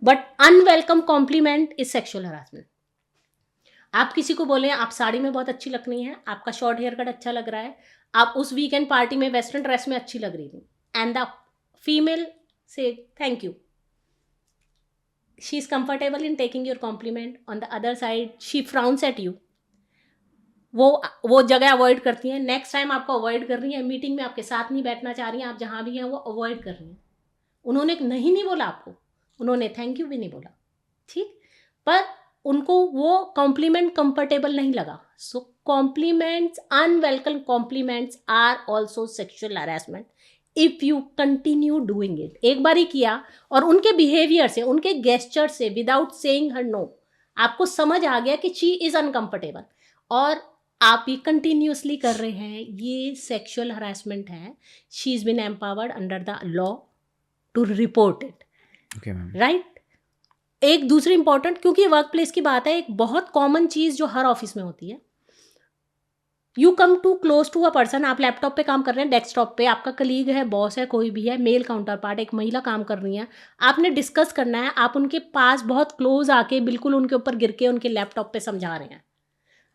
but unwelcome compliment is sexual harassment. आप किसी को बोलें आप साड़ी में बहुत अच्छी लग रही हैं, आपका शॉर्ट हेयर कट अच्छा लग रहा है, आप उस वीकेंड पार्टी में वेस्टर्न ड्रेस में अच्छी लग रही थी, एंड द फीमेल से thank you, she is comfortable in taking your compliment, on the other side she frowns at you, वो जगह अवॉइड करती हैं, नेक्स्ट टाइम आपको अवॉइड कर रही हैं, मीटिंग में आपके साथ नहीं बैठना चाह रही हैं, आप जहाँ भी हैं वो अवॉइड कर रही हैं। उन्होंने नहीं बोला आपको, उन्होंने थैंक यू भी नहीं बोला, ठीक, पर उनको वो कॉम्प्लीमेंट कंफर्टेबल नहीं लगा। So compliments, unwelcome compliments are also sexual harassment if you continue doing it. एक बार ही किया और उनके बिहेवियर से, उनके गेस्चर से, विदाउट सेइंग हर नो, आपको समझ आ गया कि शी इज अनकंफर्टेबल और आप ये कंटिन्यूसली कर रहे हैं, ये सेक्शुअल हरासमेंट है। She is been empowered under the law to report it, okay ma'am. Right. एक दूसरी इंपॉर्टेंट, क्योंकि वर्क प्लेस की बात है, एक बहुत कॉमन चीज जो हर ऑफिस में होती है, you come too close to a person, आप लैपटॉप पे काम कर रहे हैं, डेस्कटॉप पे, आपका कलीग है, बॉस है, कोई भी है, मेल काउंटर पार्ट, एक महिला काम कर रही है, आपने डिस्कस करना है, आप उनके पास बहुत क्लोज आके बिल्कुल उनके ऊपर गिर के उनके लैपटॉप पे समझा रहे हैं,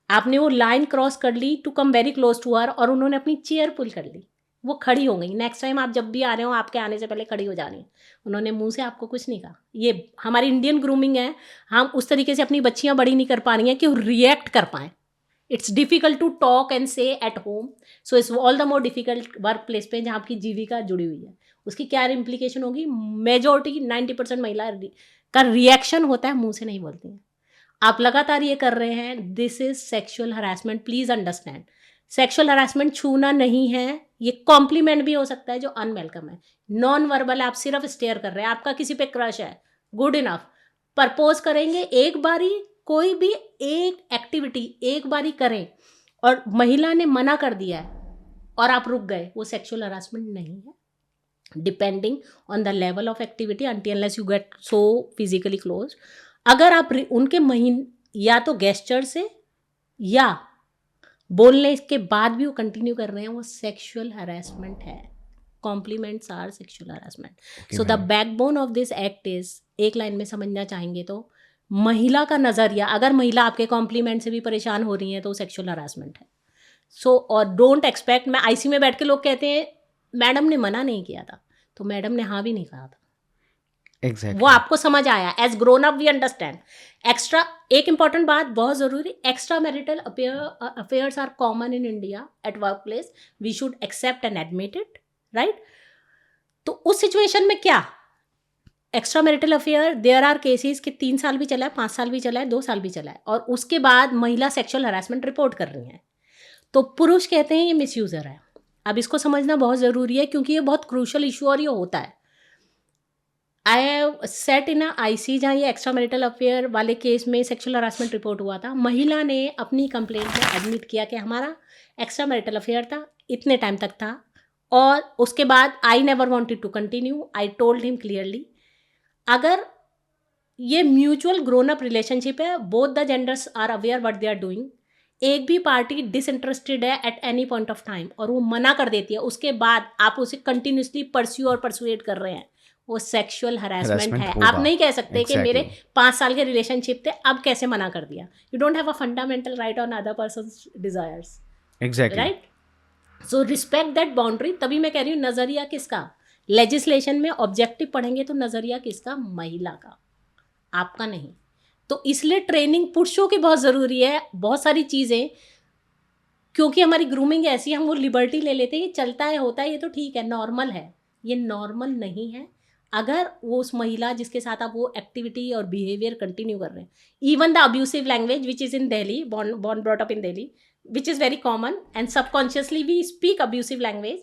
आपने वो लाइन क्रॉस कर ली to come very close to her, और उन्होंने अपनी चेयर पुल कर ली, वो खड़ी हो गई। नेक्स्ट टाइम आप जब भी आ रहे हो, आपके आने से पहले खड़ी हो जा रही है, उन्होंने मुंह से आपको कुछ नहीं कहा। ये हमारी इंडियन ग्रूमिंग है, हम उस तरीके से अपनी बच्चियां बड़ी नहीं कर पा रही हैं कि वो रिएक्ट कर पाएँ। It's difficult to talk and say at home, so it's all the more difficult workplace पे जहाँ आपकी जीविका जुड़ी हुई है। उसकी क्या इम्प्लीकेशन होगी? मेजोरिटी 90% महिला का रिएक्शन होता है, मुंह से नहीं बोलती हैं। आप लगातार ये कर रहे हैं, this is sexual harassment, please understand. Sexual harassment छूना नहीं है, ये कॉम्प्लीमेंट भी हो सकता है जो अनवेलकम है। नॉन वर्बल, आप सिर्फ स्टेयर कर रहे हैं, आपका किसी पे क्रश है, गुड इनफ। प्रपोज करेंगे एक बारी, कोई भी एक एक्टिविटी एक बारी करें और महिला ने मना कर दिया है और आप रुक गए, वो सेक्शुअल हरासमेंट नहीं है, depending on the level of activity, until unless you get so physically close. अगर आप उनके या तो गेस्चर से या बोलने के बाद भी वो कंटिन्यू कर रहे हैं, वो सेक्शुअल हरासमेंट है। Compliments are sexual harassment. So the backbone of this act is, एक लाइन में समझना चाहेंगे तो, महिला का नजरिया, अगर महिला आपके कॉम्प्लीमेंट से भी परेशान हो रही है तो सेक्शुअल हरासमेंट है। सो और डोंट एक्सपेक्ट, मैं आईसी में बैठ के लोग कहते हैं मैडम ने मना नहीं किया था, तो मैडम ने हाँ भी नहीं कहा था। Exactly. वो आपको समझ आया, as grown up we understand. Extra, एक इंपॉर्टेंट बात बहुत जरूरी, extra marital affairs are common in India at work place, we should accept and admit it, right. तो उस सिचुएशन में क्या, extra marital affair, there are cases कि 3 साल भी चला है, 5 साल भी चला है, 2 साल भी चला है, और उसके बाद महिला सेक्सुअल हरासमेंट रिपोर्ट कर रही हैं, तो पुरुष कहते हैं ये मिसयूजर है। अब इसको समझना बहुत ज़रूरी है, क्योंकि ये बहुत क्रूशल इशू और ये होता है। I have set in IC जहाँ ये एक्स्ट्रा मैरिटल अफेयर वाले केस में सेक्सुअल हरासमेंट रिपोर्ट हुआ था, महिला ने अपनी कंप्लेंट में एडमिट किया कि हमारा एक्स्ट्रा मैरिटल अफेयर था, इतने टाइम तक था, और उसके बाद I never wanted to continue, I told him clearly. अगर ये म्यूचुअल ग्रोन अप रिलेशनशिप है, both the genders are aware what they are doing, एक भी पार्टी डिसइंटरेस्टेड है at any point of time और वो मना कर देती है, उसके बाद आप उसे कंटिन्यूसली परस्यू और परसुएट कर रहे हैं, वो सेक्सुअल हरासमेंट है। आप नहीं कह सकते कि मेरे 5 साल के रिलेशनशिप थे, अब कैसे मना कर दिया। You don't have a fundamental right on other persons desires, right. So respect that boundary. तभी मैं कह रही हूँ नजरिया किसका, लेजिस्लेशन में ऑब्जेक्टिव पढ़ेंगे तो नजरिया किसका, महिला का, आपका नहीं। तो इसलिए ट्रेनिंग पुरुषों की बहुत ज़रूरी है, बहुत सारी चीज़ें, क्योंकि हमारी ग्रूमिंग ऐसी है, हम वो लिबर्टी ले लेते हैं, ये चलता है, होता है, ये तो ठीक है, नॉर्मल है। ये नॉर्मल नहीं है अगर वो उस महिला जिसके साथ आप वो एक्टिविटी और बिहेवियर कंटिन्यू कर रहे हैं। Even the abusive language which is in Delhi, born brought up in Delhi, which is very common, and subconsciously we speak abusive language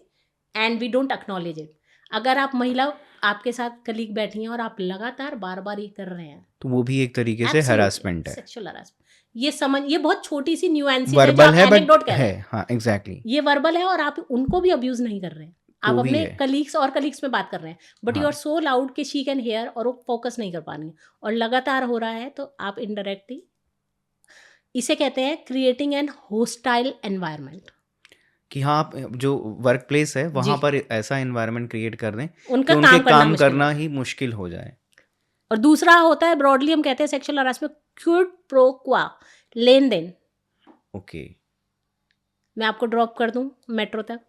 and we don't acknowledge it. अगर आप महिला, आपके साथ कलीग बैठी हैं और आप लगातार बार बार ये कर रहे हैं, तो वो भी एक तरीके से हरासमेंट है, सेक्सुअल हरासमेंट। ये समझ, ये बहुत छोटी सी न्यूएंसेस है जो आप एनेक्डोट कह रहे हैं, हाँ एग्जैक्टली, ये वर्बल है और आप उनको भी अब्यूज नहीं कर रहे हैं, आप अपने कलीग्स में बात कर रहे हैं, but you are so loud कि शी कैन हेयर और वो फोकस नहीं कर पा रही है, और लगातार हो रहा है, तो आप इनडायरेक्टली, इसे कहते हैं क्रिएटिंग एन होस्टाइल एनवायरनमेंट। कि हाँ आप जो वर्क प्लेस है वहाँ जी। पर ऐसा एनवायरनमेंट क्रिएट कर दें कि उनका उनके काम करना काम मुश्किल करना हो। ही मुश्किल हो जाए। और दूसरा होता है ब्रॉडली हम कहते हैं सेक्सुअल हरासमेंट क्विड प्रो क्वा, लेन देन। ओके। मैं आपको ड्रॉप कर दूं मेट्रो तक,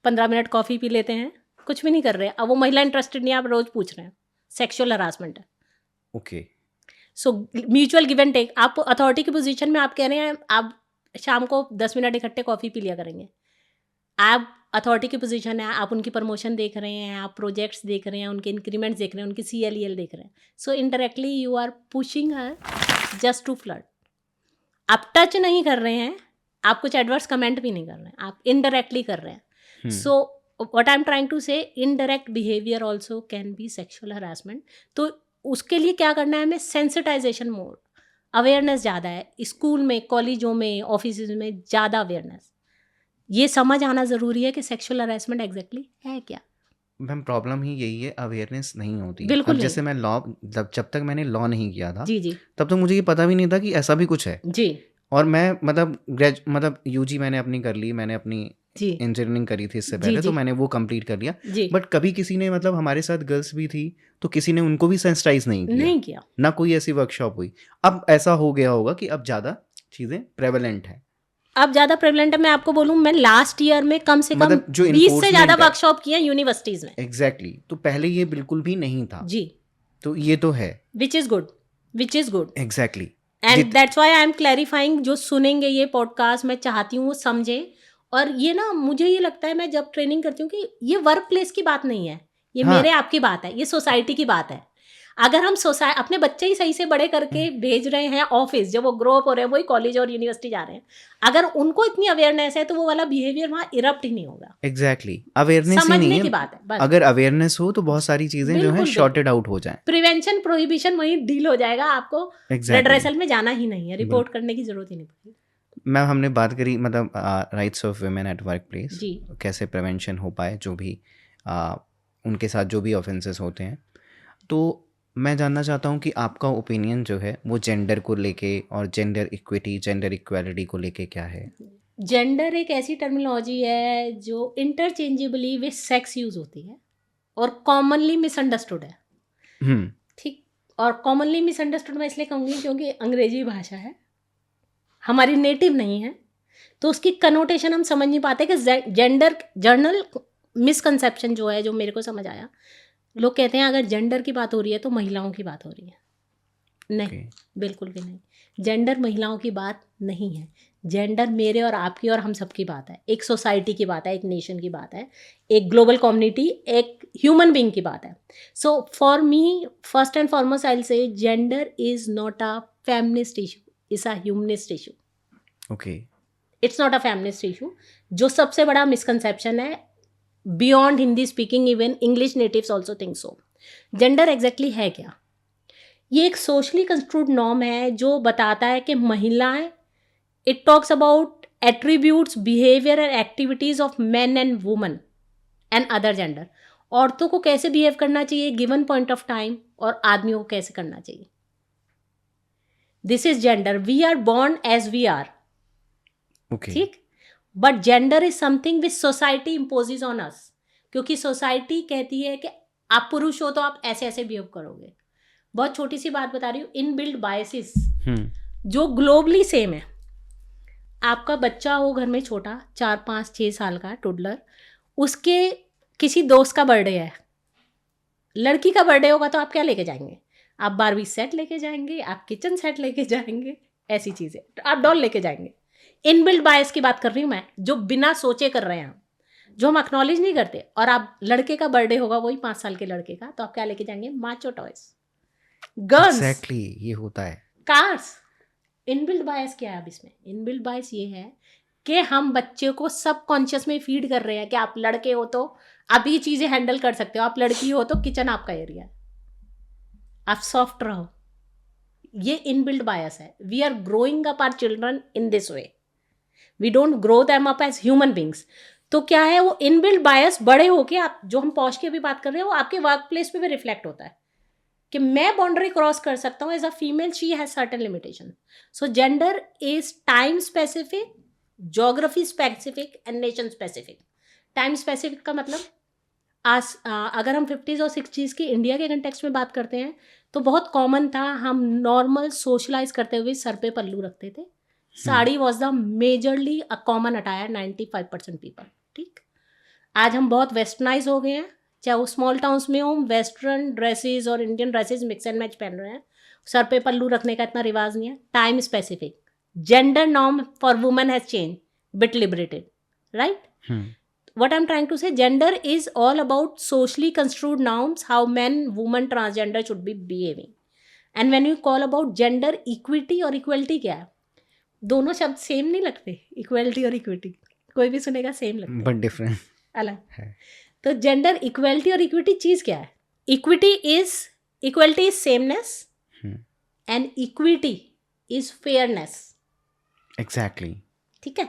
15 मिनट कॉफ़ी पी लेते हैं, कुछ भी नहीं कर रहे, अब वो महिला इंटरेस्टेड नहीं है, आप रोज पूछ रहे हैं, सेक्सुअल हरासमेंट है। Okay. So mutual give and take. आप अथॉरिटी की पोजीशन में आप कह रहे हैं आप शाम को 10 मिनट इकट्ठे कॉफ़ी पी लिया करेंगे, आप अथॉरिटी की पोजीशन है, आप उनकी प्रमोशन देख रहे हैं, आप प्रोजेक्ट्स देख रहे हैं, उनके इंक्रीमेंट्स देख रहे हैं, उनकी CLEL देख रहे हैं, so indirectly you are pushing her just to flirt. आप टच नहीं कर रहे हैं, आप कुछ एडवर्स कमेंट भी नहीं कर रहे हैं, आप इनडायरेक्टली कर रहे हैं। So what I am trying to say, indirect behaviour also can be sexual harassment. तो उसके लिए क्या करना है हमें, सेंसिटाइजेशन मोर, अवेयरनेस ज़्यादा है स्कूल में, कॉलेजों में, ऑफिस में ज़्यादा अवेयरनेस, ये समझ आना ज़रूरी है कि सेक्शुअल हरासमेंट एग्जैक्टली है क्या। मैम प्रॉब्लम ही यही है, अवेयरनेस नहीं होती। बिल्कुल अब जैसे नहीं। मैं लॉ, जब तक मैंने लॉ नहीं किया था जी जी तब तक मुझे ये पता भी नहीं था कि ऐसा भी कुछ है। जी और मैं मतलब यूजी मैंने अपनी कर ली, मैंने अपनी जी इंजीनियरिंग करी थी इससे जी पहले, तो जी मैंने वो कंप्लीट कर लिया। जी बट कभी किसी ने, मतलब हमारे साथ गर्ल्स भी थी, तो किसी ने उनको भी सेंसिटाइज नहीं किया, नहीं किया। ना कोई ऐसी वर्कशॉप हुई। अब ऐसा हो गया होगा कि अब ज़्यादा चीज़ें प्रेवलेंट है, अब ज़्यादा प्रेवलेंट है। मैं आपको बोलूँ, मैं लास्ट ईयर में कम से कम मतलब जो 20 से ज़्यादा इन्फोर्समेंट है। वर्कशॉप किए हैं यूनिवर्सिटीज़ में। एग्जैक्टली तो पहले ये बिल्कुल भी नहीं था, जी, तो ये तो है। Which is good, which is good. Exactly and that's why I am clarifying, जो सुनेंगे ये पॉडकास्ट मैं चाहती हूँ वो समझे। और ये ना, मुझे ये लगता है, मैं जब ट्रेनिंग करती हूँ, कि ये वर्क प्लेस की बात नहीं है, ये हाँ। मेरे आपकी बात है, ये सोसाइटी की बात है। अगर हम अपने बच्चे ही सही से बड़े करके भेज रहे हैं ऑफिस, जब वो ग्रो अप हो रहे हैं, वही कॉलेज और यूनिवर्सिटी जा रहे हैं, अगर उनको इतनी अवेयरनेस है तो वो वाला बिहेवियर वहाँ इरप्ट ही नहीं होगा। एग्जैक्टली अवेयरनेस ही समझने नहीं की है। बात है बस। अगर अवेयरनेस हो तो बहुत सारी चीज़ें जो हैं बिल्कुल शॉर्टेड आउट हो जाएं। प्रिवेंशन प्रोहिबिशन वहीं डील हो जाएगा, आपको एग्जैक्टली रेडरेसल में जाना ही नहीं है, रिपोर्ट करने की जरूरत ही नहीं पड़ेगी। मैम हमने बात करी, मतलब rights of women at work place, जी कैसे प्रिवेंशन हो पाए, जो भी उनके साथ जो भी ऑफेंसेस होते हैं। तो मैं जानना चाहता हूँ कि आपका ओपिनियन जो है वो जेंडर को लेके और जेंडर इक्विटी, जेंडर इक्वालिटी को लेके क्या है। जेंडर एक ऐसी टर्मिनोलॉजी है जो इंटरचेंजेबली विद सेक्स यूज होती है और कॉमनली मिसअंडरस्टूड है। ठीक, और कॉमनली मिसअंडरस्टूड मैं इसलिए कहूँगी क्योंकि अंग्रेजी भाषा है, हमारी नेटिव नहीं है, तो उसकी कनोटेशन हम समझ नहीं पाते कि जेंडर, जर्नल मिसकंसेप्शन जो है, जो मेरे को समझ आया, लोग कहते हैं अगर जेंडर की बात हो रही है तो महिलाओं की बात हो रही है। नहीं, बिल्कुल भी नहीं। जेंडर महिलाओं की बात नहीं है, जेंडर मेरे और आपकी और हम सबकी बात है, एक सोसाइटी की बात है, एक नेशन की बात है, एक ग्लोबल कम्युनिटी, एक ह्यूमन बीइंग की बात है। So for me, first and foremost I will से, gender is not a feminist issue, it's a humanist issue. Okay, it's not a feminist issue. जो सबसे बड़ा मिसकंसेप्शन है, beyond Hindi speaking, even English natives also think so. Gender exactly है क्या? ये एक socially construed norm है जो बताता है कि महिलाएं, it talks about attributes, behaviour and activities of main and woman and other gender. औरतों को कैसे बिहेव करना चाहिए गिवन पॉइंट ऑफ टाइम, और आदमियों को कैसे करना चाहिए। This is gender. We are born as we are, ठीक, but gender is something which society imposes on us, क्योंकि सोसाइटी कहती है कि आप पुरुष हो तो आप ऐसे ऐसे बिहेव करोगे। बहुत छोटी सी बात बता रही हूँ, इनबिल्ट बायसेस जो ग्लोबली सेम है। आपका बच्चा हो घर में छोटा, 4-5-6 साल का टोडलर, उसके किसी दोस्त का बर्थडे है, लड़की का बर्थडे होगा तो आप क्या लेके जाएंगे? आप बारबी सेट लेके जाएंगे, आप किचन सेट लेके जाएंगे, ऐसी चीज़ें, आप डॉल लेके जाएंगे। इनबिल्ट बायस की बात कर रही हूँ मैं, जो बिना सोचे कर रहे हैं हम, जो हम एक्नॉलेज नहीं करते। और आप लड़के का बर्थडे होगा, वही 5 साल के लड़के का, तो आप क्या लेके जाएंगे? माचो टॉयज, गन्स, एग्जैक्टली ये होता है, कार्स। इनबिल्ट बायस क्या है अब इसमें? इनबिल्ट बायस ये है कि हम बच्चे को सबकॉन्शियस में फीड कर रहे हैं कि आप लड़के हो तो आप ये चीज़ें हैंडल कर सकते हो, आप लड़की हो तो किचन आपका एरिया है, आप सॉफ्ट रहो। ये इनबिल्ट बायस है। We are growing up our children in this way, we don't grow them up as human beings. तो क्या है वो इनबिल्ट बायस बड़े होके, आप जो हम पॉश की अभी बात कर रहे हैं, वो आपके वर्क प्लेस पे भी रिफ्लेक्ट होता है कि मैं बाउंड्री क्रॉस कर सकता हूँ as a female, she has certain limitation. So gender is time specific geography specific and nation specific. Time specific का मतलब अगर हम 50s और 60s की इंडिया के कंटेक्स्ट में बात करते हैं तो बहुत कॉमन था, हम नॉर्मल सोशलाइज करते हुए सर पे पल्लू रखते थे. Sari was the majorly a common attire 95% people. ठीक, आज हम बहुत वेस्टर्नाइज हो गए हैं, चाहे वो स्मॉल टाउन्स में हो, वेस्टर्न ड्रेसेस और Indian dresses mix and match पहन रहे हैं. सर पे पल्लू रखने का इतना रिवाज नहीं है. Time specific, gender norm for women has change, bit liberated, right? What I'm trying to say, gender is all about socially construed norms, how men, women, transgender should be behaving. And when you call about gender equity और equality क्या है, दोनों शब्द same नहीं लगते. Equality और equity कोई भी सुनेगा सेम लगता है, बट डिफरेंट अलग है. तो जेंडर इक्वलिटी और इक्विटी चीज़ क्या है? Equity is sameness and equity is fairness. Exactly. ठीक है,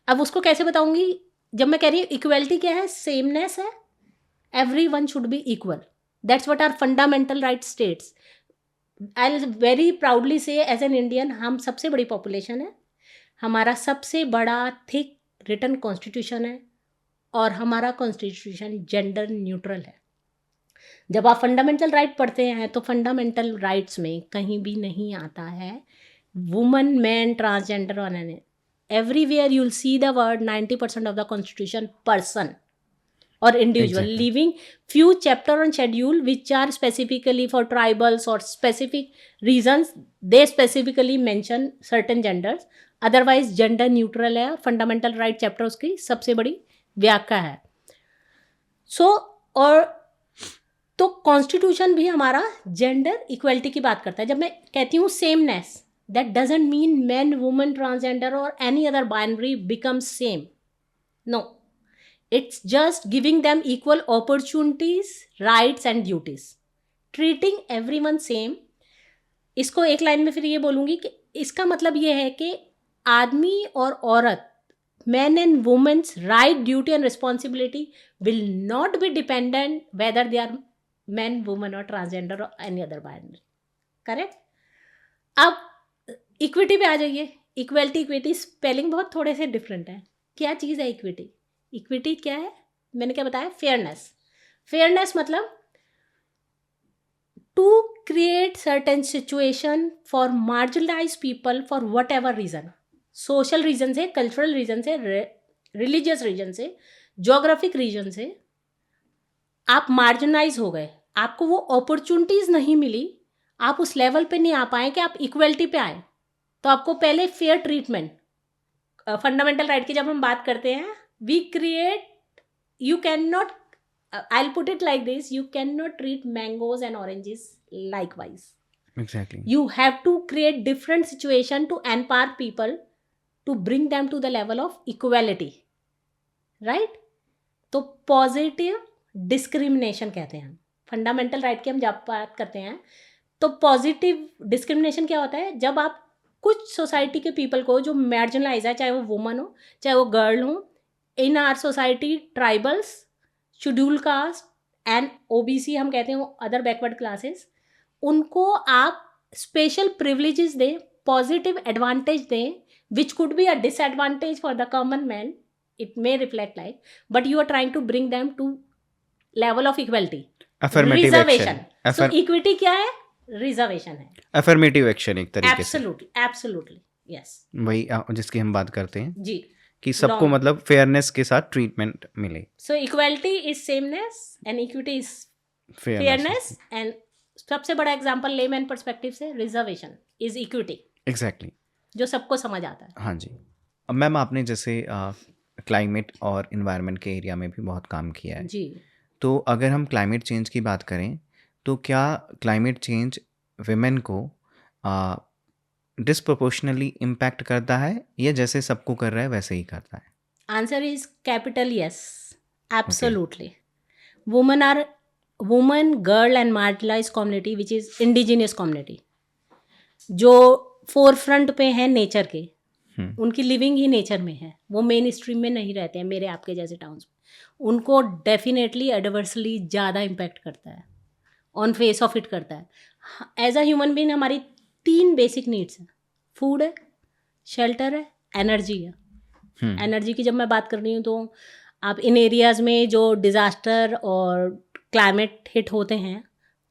अब उसको कैसे बताऊंगी? जब मैं कह रही हूँ इक्वलिटी क्या है, सेमनेस है, everyone should be equal. That's what are fundamental right states. I will very proudly say as an Indian, हम सबसे बड़ी पॉपुलेशन है, हमारा सबसे बड़ा थिक रिटन कॉन्स्टिट्यूशन है और हमारा कॉन्स्टिट्यूशन जेंडर न्यूट्रल है. जब आप फंडामेंटल राइट पढ़ते हैं तो फंडामेंटल राइट्स में कहीं भी नहीं आता है वुमन, मैन, ट्रांसजेंडर और N. Everywhere you'll see the word 90% of the constitution person or individual. Exactly. Leaving few chapter on schedule which are specifically for tribals or specific reasons, they specifically mention certain genders. Otherwise gender neutral है. fundamental right chapter उसकी सबसे बड़ी व्याख्या है. So और तो constitution भी हमारा जेंडर इक्वलिटी की बात करता है. जब मैं कहती हूँ sameness, that doesn't mean men, woman, transgender or any other binary becomes same. No, it's just giving them equal opportunities, rights and duties, treating everyone same. इसको एक लाइन में फिर ये बोलूँगी कि इसका मतलब ये है कि आदमी और औरत, men and women's right, duty and responsibility will not be dependent whether they are men, woman or transgender or any other binary. Correct? अब इक्विटी पे आ जाइए. इक्वलिटी, इक्विटी स्पेलिंग बहुत थोड़े से डिफरेंट है. क्या चीज़ है इक्विटी? इक्विटी क्या है? मैंने क्या बताया? फेयरनेस. फेयरनेस मतलब to create certain situation for marginalise people for whatever reason. Social reason से, कल्चरल रीजन से, रिलीजियस रीजन से, जोग्राफिक रीजन से आप मार्जिनलाइज हो गए, आपको वो अपॉर्चुनिटीज़ नहीं मिली, आप उस लेवल पे नहीं आ पाए कि आप इक्वलिटी पे आए. तो आपको पहले फेयर ट्रीटमेंट, फंडामेंटल राइट की जब हम बात करते हैं, we create, you can not, I will put it like this, you can not treat mangoes and oranges likewise. Exactly. You have to create different situation to empower people to bring them to the level of equality, right? तो positive discrimination कहते हैं हम. Fundamental right की हम जब बात करते हैं तो पॉजिटिव डिस्क्रिमिनेशन क्या होता है? जब आप कुछ सोसाइटी के पीपल को जो मार्जिनलाइज है, चाहे वो वुमन हो, चाहे वो गर्ल हो, in our society tribals, schedule caste and OBC हम कहते हैं, अदर बैकवर्ड क्लासेस, उनको आप स्पेशल प्रिविलेजेस दें, पॉजिटिव एडवांटेज दें, which could be a disadvantage for the common man. It may reflect like, but you are trying to bring them to level of equality. Reservation. So equity क्या है? Reservation है. Affirmative action एक तरीके से. Absolutely yes. वही जिसकी हम बात करते हैं जी, कि सबको मतलब फेयरनेस के साथ ट्रीटमेंट मिले. So equality is sameness and equity is fairness. And सबसे बड़ा एग्जांपल लेमैन पर्सपेक्टिव से, रिजर्वेशन इज इक्विटी. एग्जैक्टली. जो सबको समझ आता है. हाँ जी. अब मैम आपने जैसे क्लाइमेट और इन्वायरमेंट के एरिया में भी बहुत काम किया है जी. तो अगर हम क्लाइमेट चेंज की बात करें तो क्या क्लाइमेट चेंज विमेन को डिस्प्रोपोर्शनली इम्पैक्ट करता है या जैसे सबको कर रहा है वैसे ही करता है? Answer is capital yes, absolutely. Woman, girl and marginalise community which is indigenous community, जो फोर फ्रंट पे है नेचर के, उनकी लिविंग ही नेचर में है, वो मेन स्ट्रीम में नहीं रहते हैं मेरे आपके जैसे टाउन्स में, उनको डेफिनेटली एडवर्सली ज़्यादा इम्पैक्ट करता है, ऑन फेस ऑफ इट करता है. एज अ ह्यूमन बीइंग हमारी 3 बेसिक नीड्स हैं. फूड है, शेल्टर है, एनर्जी है. एनर्जी की जब मैं बात कर रही हूँ तो आप इन एरियाज़ में जो डिज़ास्टर और क्लाइमेट हिट होते हैं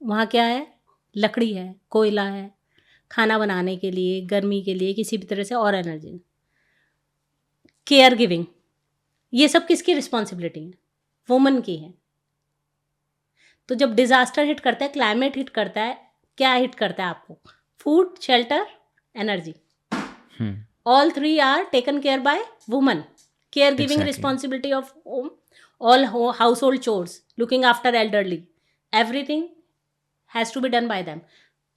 वहाँ क्या है, लकड़ी है, कोयला है, खाना बनाने के लिए, गर्मी के लिए, किसी भी तरह से, और एनर्जी। केयर गिविंग, ये सब किसकी रिस्पॉन्सिबिलिटी है? वुमन की है। तो जब डिज़ास्टर हिट करता है, क्लाइमेट हिट करता है, क्या हिट करता है आपको? Food, shelter, energy, all three are taken care by women. Caregiving Exactly. responsibility of home, all household chores, looking after elderly, everything has to be done by them.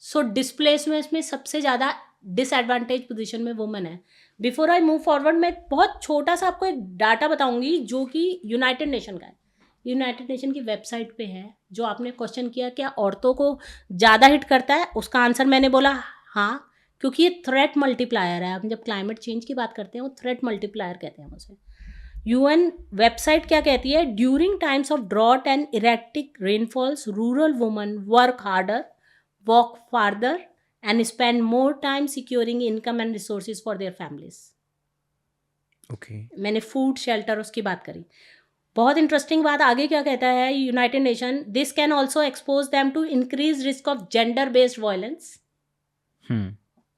So displacement में सबसे ज़्यादा disadvantage position में woman है। Before I move forward, मैं बहुत छोटा सा आपको एक डाटा बताऊंगी जो कि यूनाइटेड नेशन का है। यूनाइटेड नेशन की वेबसाइट पे है। जो आपने क्वेश्चन किया क्या औरतों को ज़्यादा हिट करता है, उसका आंसर मैंने बोला हाँ, क्योंकि ये थ्रेट मल्टीप्लायर है। हम जब क्लाइमेट चेंज की बात करते हैं वो थ्रेट मल्टीप्लायर कहते हैं उसे। यूएन वेबसाइट क्या कहती है? During times of drought and erratic rainfalls rural woman work harder, walk farther and spend more time securing income and resources for their families. Okay, मैंने फूड, शेल्टर, उसकी बात करी। बहुत इंटरेस्टिंग बात आगे क्या कहता है United Nation, this can also expose them to increase risk of gender based violence.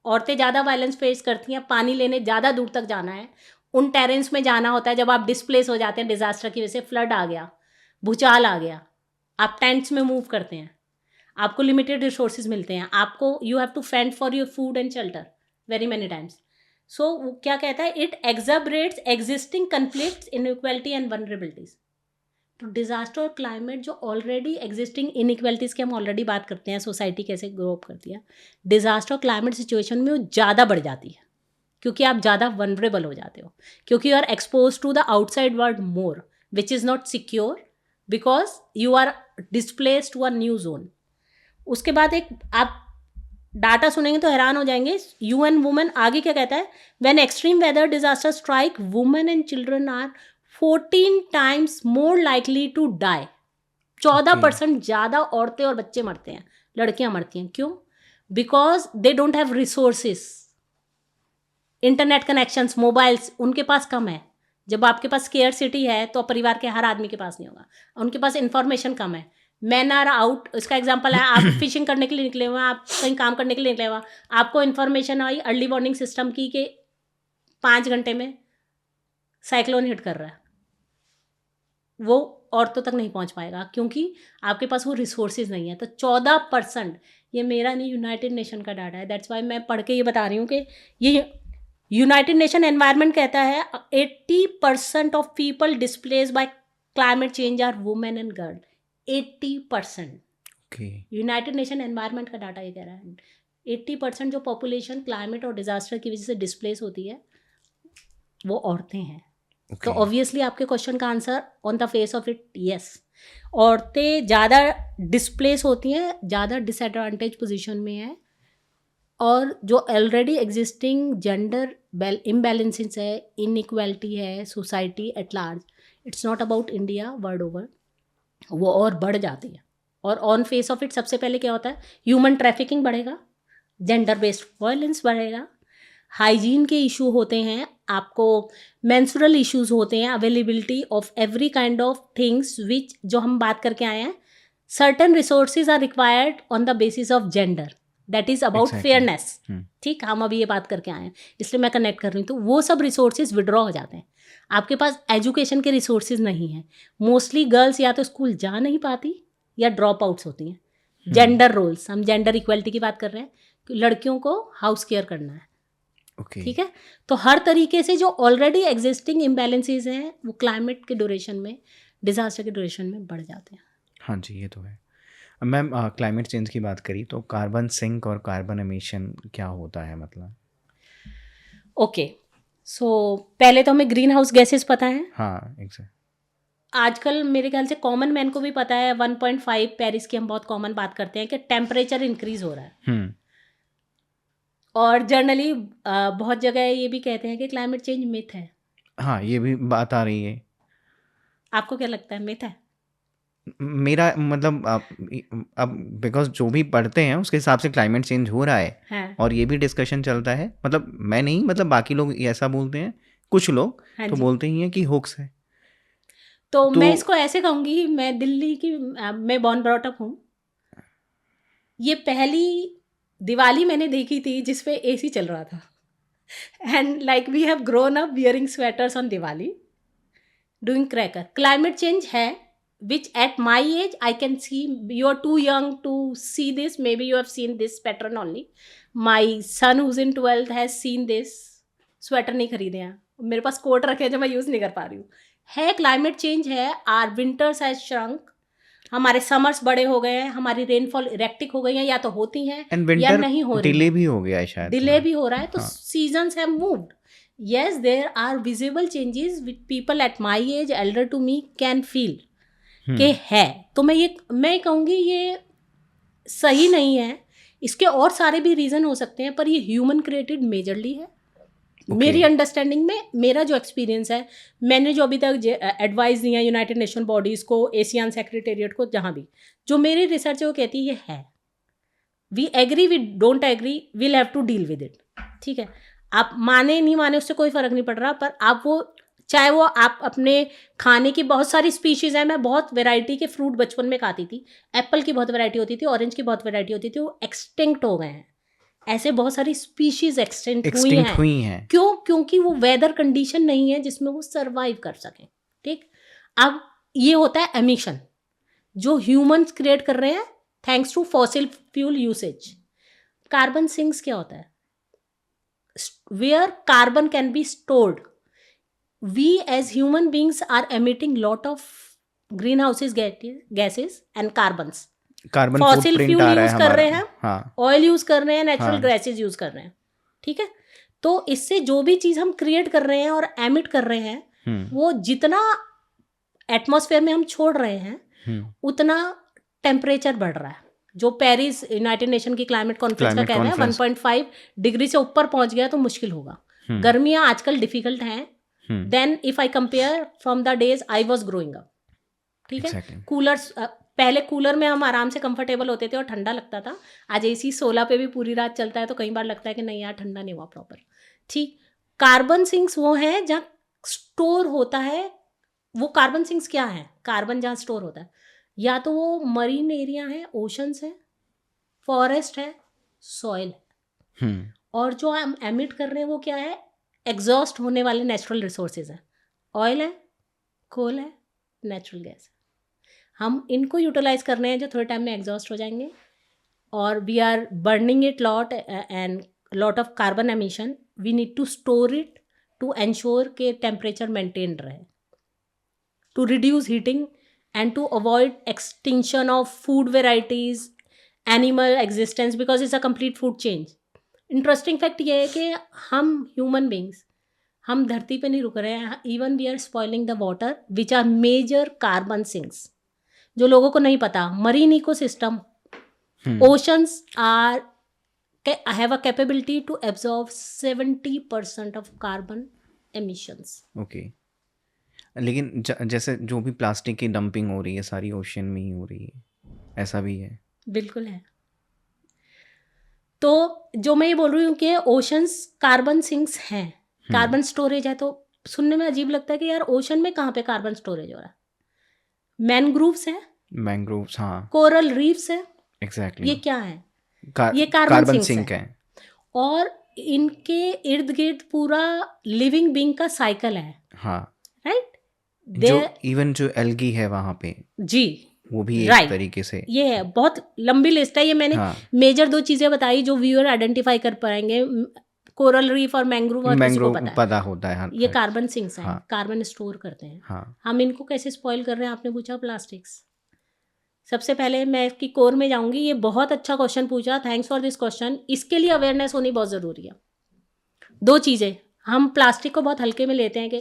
औरतें ज़्यादा वायलेंस फेस करती हैं। पानी लेने ज़्यादा दूर तक जाना है, उन टेरेंस में जाना होता है जब आप डिस्प्लेस हो जाते हैं डिज़ास्टर की वजह से, फ्लड आ गया, भूचाल आ गया, आप टेंट्स में मूव करते हैं, आपको लिमिटेड रिसोर्सेज मिलते हैं, आपको you have to fend for your food and shelter very many times. So क्या कहता है? It exacerbates existing conflicts, inequality and vulnerabilities. तो डिज़ास्टर और क्लाइमेट जो ऑलरेडी एग्जिस्टिंग इनइक्वालिटीज़ की हम ऑलरेडी बात करते हैं, सोसाइटी कैसे ग्रो अप करती है, डिज़ास्टर और क्लाइमेट सिचुएशन में वो ज़्यादा बढ़ जाती है, क्योंकि आप ज़्यादा वनरेबल हो जाते हो, क्योंकि you are expose to the outside world more which is not secure because you are displaced to a new zone. उसके बाद एक आप डाटा सुनेंगे तो हैरान हो जाएंगे। यूएन वुमेन आगे क्या कहता है? When extreme weather disaster strike, women and children are 14 times more likely to die. 14% ज़्यादा औरतें और बच्चे मरते हैं, लड़कियां मरती हैं। क्यों? Because they don't have resources, internet connections, mobiles उनके पास कम है। जब आपके पास स्केयर सिटी है तो परिवार के हर आदमी के पास नहीं होगा, उनके पास इंफॉर्मेशन कम है। मैन आर आउट, इसका एग्जांपल है, आप फिशिंग करने के लिए निकले हुए हैं, आप कहीं काम करने के लिए निकले हुए, आपको इन्फॉर्मेशन आई अर्ली वार्निंग सिस्टम की कि 5 घंटे में साइक्लोन हिट कर रहा है, वो औरतों तक नहीं पहुंच पाएगा क्योंकि आपके पास वो रिसोर्सेज नहीं है। तो 14%, ये मेरा नहीं, यूनाइटेड नेशन का डाटा है। दैट्स वाई मैं पढ़ के ये बता रही हूँ कि ये यूनाइटेड नेशन एनवायरनमेंट कहता है 80% of people displace by climate change are women and girl. 80%। United Nation Environment का डाटा ये कह रहा है 80% जो पॉपुलेशन क्लाइमेट और डिजास्टर की वजह से डिस्प्लेस होती है वो औरतें हैं। तो ऑब्वियसली आपके क्वेश्चन का answer on the face of it yes, औरतें ज़्यादा डिस्प्लेस होती हैं, ज़्यादा डिसएडवांटेज पोजीशन में है, और जो ऑलरेडी एग्जिस्टिंग जेंडर इम्बैलेंसेस है, इनइक्वालिटी है society at large, it's not about India, world over, वो और बढ़ जाती है। और ऑन फेस ऑफ इट सबसे पहले क्या होता है? ह्यूमन ट्रैफिकिंग बढ़ेगा, जेंडर बेस्ड वायलेंस बढ़ेगा, हाइजीन के इशू होते हैं, आपको मेंस्ट्रुअल इश्यूज होते हैं, availability of every kind of things which जो हम बात करके आए हैं, certain resources are required on the basis of gender, that is about fairness. ठीक, हम अभी ये बात करके आए हैं इसलिए मैं कनेक्ट कर रही हूँ। तो वो सब रिसोर्सेज विड्रॉ हो जाते हैं। आपके पास एजुकेशन के रिसोर्सेज नहीं हैं, मोस्टली गर्ल्स या तो स्कूल जा नहीं पाती या ड्रॉप आउट्स होती हैं। जेंडर रोल्स, हम जेंडर इक्वलिटी की बात कर रहे हैं कि लड़कियों को हाउस केयर करना है। ठीक है, तो हर तरीके से जो ऑलरेडी एग्जिस्टिंग इम्बैलेंसेज हैं वो क्लाइमेट के ड्यूरेशन में, डिजास्टर के ड्यूरेशन में बढ़ जाते हैं। हाँ जी, ये तो है। मैम, क्लाइमेट चेंज की बात करी तो कार्बन सिंक और कार्बन एमिशन क्या होता है मतलब? ओके, सो पहले तो हमें ग्रीन हाउस गैसेस पता है। हाँ, एग्जैक्ट। आजकल मेरे ख्याल से कॉमन मैन को भी पता है 1.5 पेरिस की हम बहुत कॉमन बात करते हैं कि टेम्परेचर इंक्रीज हो रहा है। और जनरली बहुत जगह ये भी कहते हैं कि क्लाइमेट चेंज मिथ है। हाँ, ये भी बात आ रही है। आपको क्या लगता है, मिथ है? मेरा मतलब अब बिकॉज जो भी पढ़ते हैं उसके हिसाब से क्लाइमेट चेंज हो रहा है, और ये भी डिस्कशन चलता है, मतलब मैं नहीं, मतलब बाकी लोग ऐसा बोलते हैं कुछ लोग हाँ तो जी। बोलते ही हैं कि होक्स है। तो तो मैं इसको ऐसे कहूँगी, मैं दिल्ली की मैं बॉर्न ब्रॉट अप हूँ। ये पहली दिवाली मैंने देखी थी जिस पे एसी चल रहा था। And like we have grown up wearing sweaters on Diwali, doing cracker. Climate change है, which at my age I can see. You are too young to see this. Maybe you have seen this pattern only. My son who's in 12th has seen this. Sweater नहीं खरीदे हैं, मेरे पास coat रखे हैं जो मैं use नहीं कर पा रही हूँ। है क्लाइमेट चेंज है, आर विंटर्स हैज श्रंक, हमारे समर्स बड़े हो गए हैं, हमारी रेनफॉल इरेक्टिक हो गई है, या तो होती हैं एंड या विंटर नहीं हो रही डिले हैं, भी हो गया है शायद डिले थोड़ा। भी हो रहा है। तो हाँ। Seasons have moved. yes, there are visible changes which people at my age, elder to me, can feel के है। तो मैं कहूँगी ये सही नहीं है। इसके और सारे भी रीज़न हो सकते हैं, पर ये ह्यूमन क्रिएटेड मेजरली है। मेरी अंडरस्टैंडिंग में, मेरा जो एक्सपीरियंस है, मैंने जो अभी तक एडवाइस दिया यूनाइटेड नेशन बॉडीज़ को, एशियन सेक्रेटेरिएट को, जहाँ भी जो मेरी रिसर्च है वो कहती है ये है। We agree, we don't agree, we'll have to deal with it. ठीक है, आप माने नहीं माने उससे कोई फ़र्क नहीं पड़ रहा, पर आप वो, चाहे वो आप अपने खाने की बहुत सारी स्पीशीज़ हैं। मैं बहुत वैरायटी के फ्रूट बचपन में खाती थी। एप्पल की बहुत वैरायटी होती थी, ऑरेंज की बहुत वैरायटी होती थी, वो एक्सटिंक्ट हो गए हैं। ऐसे बहुत सारी स्पीशीज़ एक्सटिंक्ट हुई हैं। क्यों? क्योंकि वो वेदर कंडीशन नहीं है जिसमें वो सर्वाइव कर सकें। ठीक, अब ये होता है एमिशन जो ह्यूमंस क्रिएट कर रहे हैं thanks to fossil fuel usage. Carbon sinks क्या होता है? Where carbon can be stored. We as human beings are emitting lot of greenhouse gases and carbons. Carbon fossil footprint fuel आ रहा है यूज कर रहे हमारा। हैं, हाँ। ऑयल यूज कर रहे हैं, नेचुरल हाँ। गैसेज यूज कर रहे हैं। ठीक है, तो इससे जो भी चीज हम क्रिएट कर रहे हैं और एमिट कर रहे हैं, वो जितना एटमॉस्फेयर में हम छोड़ रहे हैं उतना टेम्परेचर बढ़ रहा है। जो पेरिस यूनाइटेड नेशन की क्लाइमेट कॉन्फ्रेंस का कहना है 1.5 डिग्री से ऊपर पहुंच गया तो मुश्किल होगा। गर्मियां आजकल डिफिकल्ट हैं then if I compare from the days I was growing up. ठीक है, कूलर्स, पहले कूलर में हम आराम से कंफर्टेबल होते थे और ठंडा लगता था। आज एसी 16 पे भी पूरी रात चलता है तो कई बार लगता है कि नहीं यार ठंडा नहीं हुआ प्रॉपर। ठीक, कार्बन सिंक्स वो हैं जहाँ स्टोर होता है। वो कार्बन सिंक्स क्या है? कार्बन जहाँ स्टोर होता है, या तो वो मरीन एरिया है, ओशंस है, फॉरेस्ट है, सॉइल है, और जो हम एमिट कर रहे हैं वो क्या है? एग्जॉस्ट होने वाले नेचुरल रिसोर्सेज हैं। ऑयल है, कोल है, नेचुरल गैस है। हम इनको यूटिलाइज कर रहे हैं जो थोड़े टाइम में एग्जॉस्ट हो जाएंगे, और we are burning it lot and lot of carbon emission. We need to store it to ensure के टेम्परेचर मेंटेन रहे, to reduce heating and to avoid extinction of food varieties, animal existence, because it's a complete food change. Interesting fact ये है कि हम human beings, हम धरती पे नहीं रुक रहे हैं, even we are spoiling the water which are major carbon sinks. जो लोगों को नहीं पता, marine ecosystem, oceans are have a capability to absorb 70% of carbon emissions. Okay, लेकिन जैसे जो भी प्लास्टिक की डंपिंग हो रही है सारी ओशन में ही हो रही है, ऐसा भी है? बिल्कुल है। तो जो मैं ये बोल रही हूँ कि ओशंस कार्बन सिंक्स हैं, कार्बन स्टोरेज है। तो सुनने में अजीब लगता है कि यार ओशन में कहाँ पे कार्बन स्टोरेज हो रहा है? मैनग्रूव्स है, मैंग्रोव्स, हाँ, कोरल रीफ्स है, एग्जैक्टली। ये क्या है? ये कार्बन सिंक है। और इनके इर्द गिर्द पूरा लिविंग बीइंग का साइकिल है। हाँ, राइट। जो इवन जो एल्गी है वहाँ पे जी, वो भी एक तरीके से ये है। बहुत लंबी लिस्ट है ये, मैंने मेजर 2 चीजें बताई जो व्यूअर आइडेंटिफाई कर पाएंगे। कोरल रीफ और मैंग्रोव पता होता है। ये कार्बन सिंक्स हैं, कार्बन स्टोर करते हैं। हम इनको कैसे स्पॉइल कर रहे हैं? आपने पूछा प्लास्टिक्स। सबसे पहले मैं इसकी कोर में जाऊंगी। ये बहुत अच्छा क्वेश्चन पूछा, थैंक्स फॉर दिस क्वेश्चन। इसके लिए अवेयरनेस होनी बहुत ज़रूरी है। 2 चीज़ें, हम प्लास्टिक को बहुत हल्के में लेते हैं कि